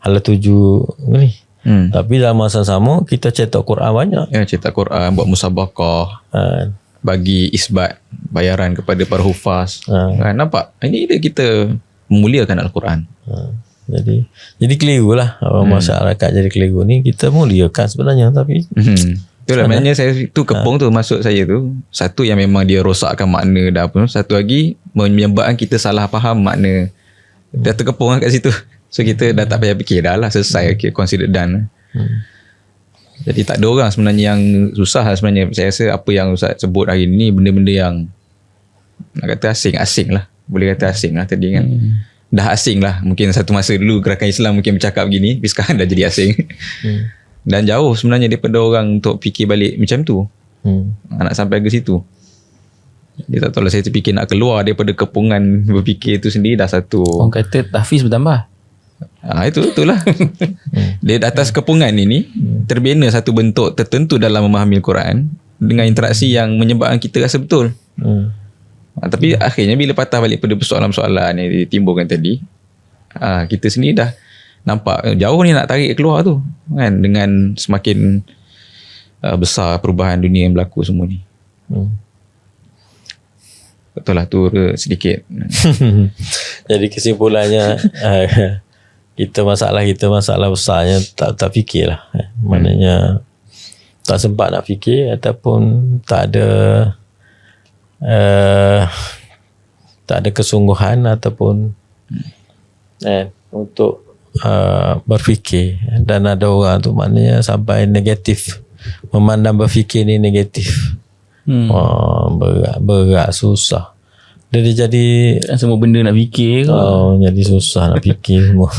hala tuju ni. Tapi dalam masa sama kita cetak Quran banyak. Cetak Quran, buat musabaqah, bagi isbat bayaran kepada para hufaz. Nampak? Ini dia kita memuliakan Al-Quran. Jadi keliru lah masyarakat jadi keliru ni. Kita muliakan sebenarnya, tapi itulah maknanya saya tu kepung tu, maksud saya tu, satu yang memang dia rosakkan makna dah apa, satu lagi menyebabkan kita salah faham makna. Dah terkepung kat situ, so kita dah tak payah fikir, dah lah selesai, okay, consider done. Jadi tak ada orang sebenarnya yang susah lah sebenarnya. Saya rasa apa yang Ustaz sebut hari ni benda-benda yang nak kata asing lah, boleh kata asing lah tadi kan. Dah asing lah, mungkin satu masa dulu gerakan Islam mungkin bercakap begini, tapi sekarang dah jadi asing. Dan jauh sebenarnya daripada orang untuk fikir balik macam tu. Nak sampai ke situ, dia tak tahu lah. Saya terfikir nak keluar daripada kepungan berfikir tu sendiri dah satu. Orang kata tahfiz bertambah. Itulah. Dia atas kepungan ini terbina satu bentuk tertentu dalam memahami Al-Quran dengan interaksi yang menyebabkan kita rasa betul. Tapi akhirnya bila patah balik pada persoalan-persoalan yang ditimbulkan tadi, kita sendiri dah nampak jauh ni nak tarik keluar tu kan, dengan semakin besar perubahan dunia yang berlaku semua ni. Betul lah tu sedikit. Jadi kesimpulannya kita masalah besarnya tak fikir lah. Maknanya tak sempat nak fikir, ataupun tak ada kesungguhan ataupun untuk berfikir. Dan ada orang tu maknanya sampai negatif, memandang berfikir ni negatif. Berat, susah. Dia jadi semua benda nak fikir ke? Jadi susah nak fikir semua.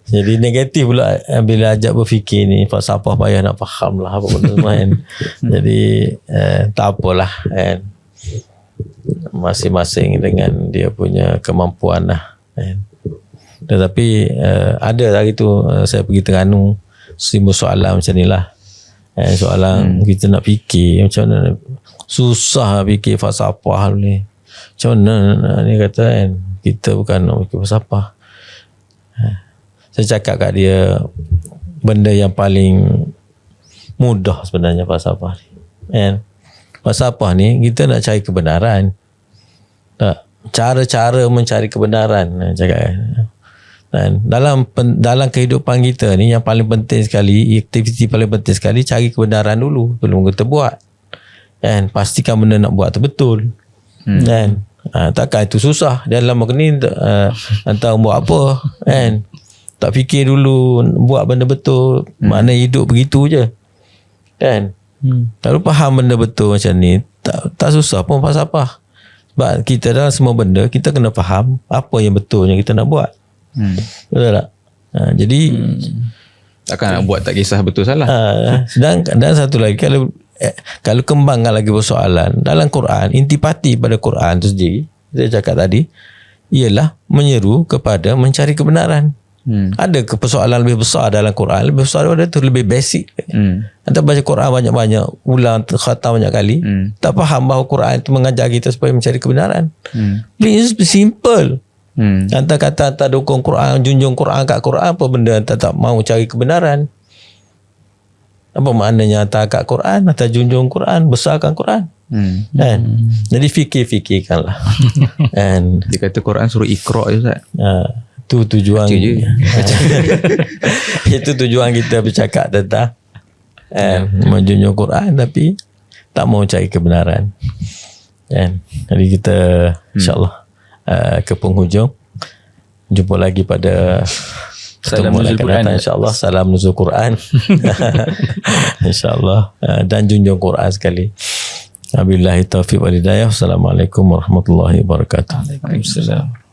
Jadi negatif pula bila ajak berfikir ni. Falsafah payah nak faham lah apa benda semua kan. Jadi tak apalah kan. Masing-masing dengan dia punya kemampuan lah kan. Tetapi ada hari tu saya pergi Terengganu, simbol soalan macam ni lah. Soalan kita nak fikir macam mana, susah fikir falsafah ni. Macam mana ni kata kan, kita bukan nak fikir falsafah. Saya cakap kat dia, benda yang paling mudah sebenarnya falsafah ni kan. Falsafah ni kita nak cari kebenaran, cara-cara mencari kebenaran cakap kan. Dan dalam kehidupan kita ni yang paling penting sekali, aktiviti paling penting sekali, cari kebenaran dulu sebelum kita buat kan. Pastikan benda nak buat tu betul kan. Takkan itu susah dalam ni entah buat apa kan. Tak fikir dulu buat benda betul, mana hidup begitu je kan. Kalau faham benda betul macam ni, tak susah pun falsafah. Sebab kita dalam semua benda kita kena faham apa yang betulnya kita nak buat. Betul tak? Jadi takkan nak buat tak kisah betul salah. Dan satu lagi, kalau kembangkan lagi persoalan dalam Quran, intipati pada Quran tu sendiri, saya cakap tadi, ialah menyeru kepada mencari kebenaran. Ada ke persoalan lebih besar dalam Quran, lebih besar daripada itu, lebih basic. Anda baca Quran banyak-banyak, ulang khatam banyak kali, tak faham bahawa Quran itu mengajar kita supaya mencari kebenaran. It's simple. Anda kata anda dukung Quran, junjung Quran kat Quran, apa benda anda tak mau cari kebenaran? Apa maknanya anda kat Quran, anda junjung Quran, besarkan Quran? Kan? Jadi fikir-fikirkanlah. Kan? Dia kata Quran suruh ikra' je Ustaz. Itu tujuan itu tujuan kita bercakap tentang menjunjung Quran tapi tak mau cari kebenaran. Jadi kita insyaAllah ke penghujung, jumpa lagi pada Salam Nuzul Quran, insyaAllah. Salam Nuzul Quran insyaAllah, dan junjung Quran sekali. Wabillahi taufiq wal hidayah. Assalamualaikum warahmatullahi wabarakatuh. Waalaikumsalam.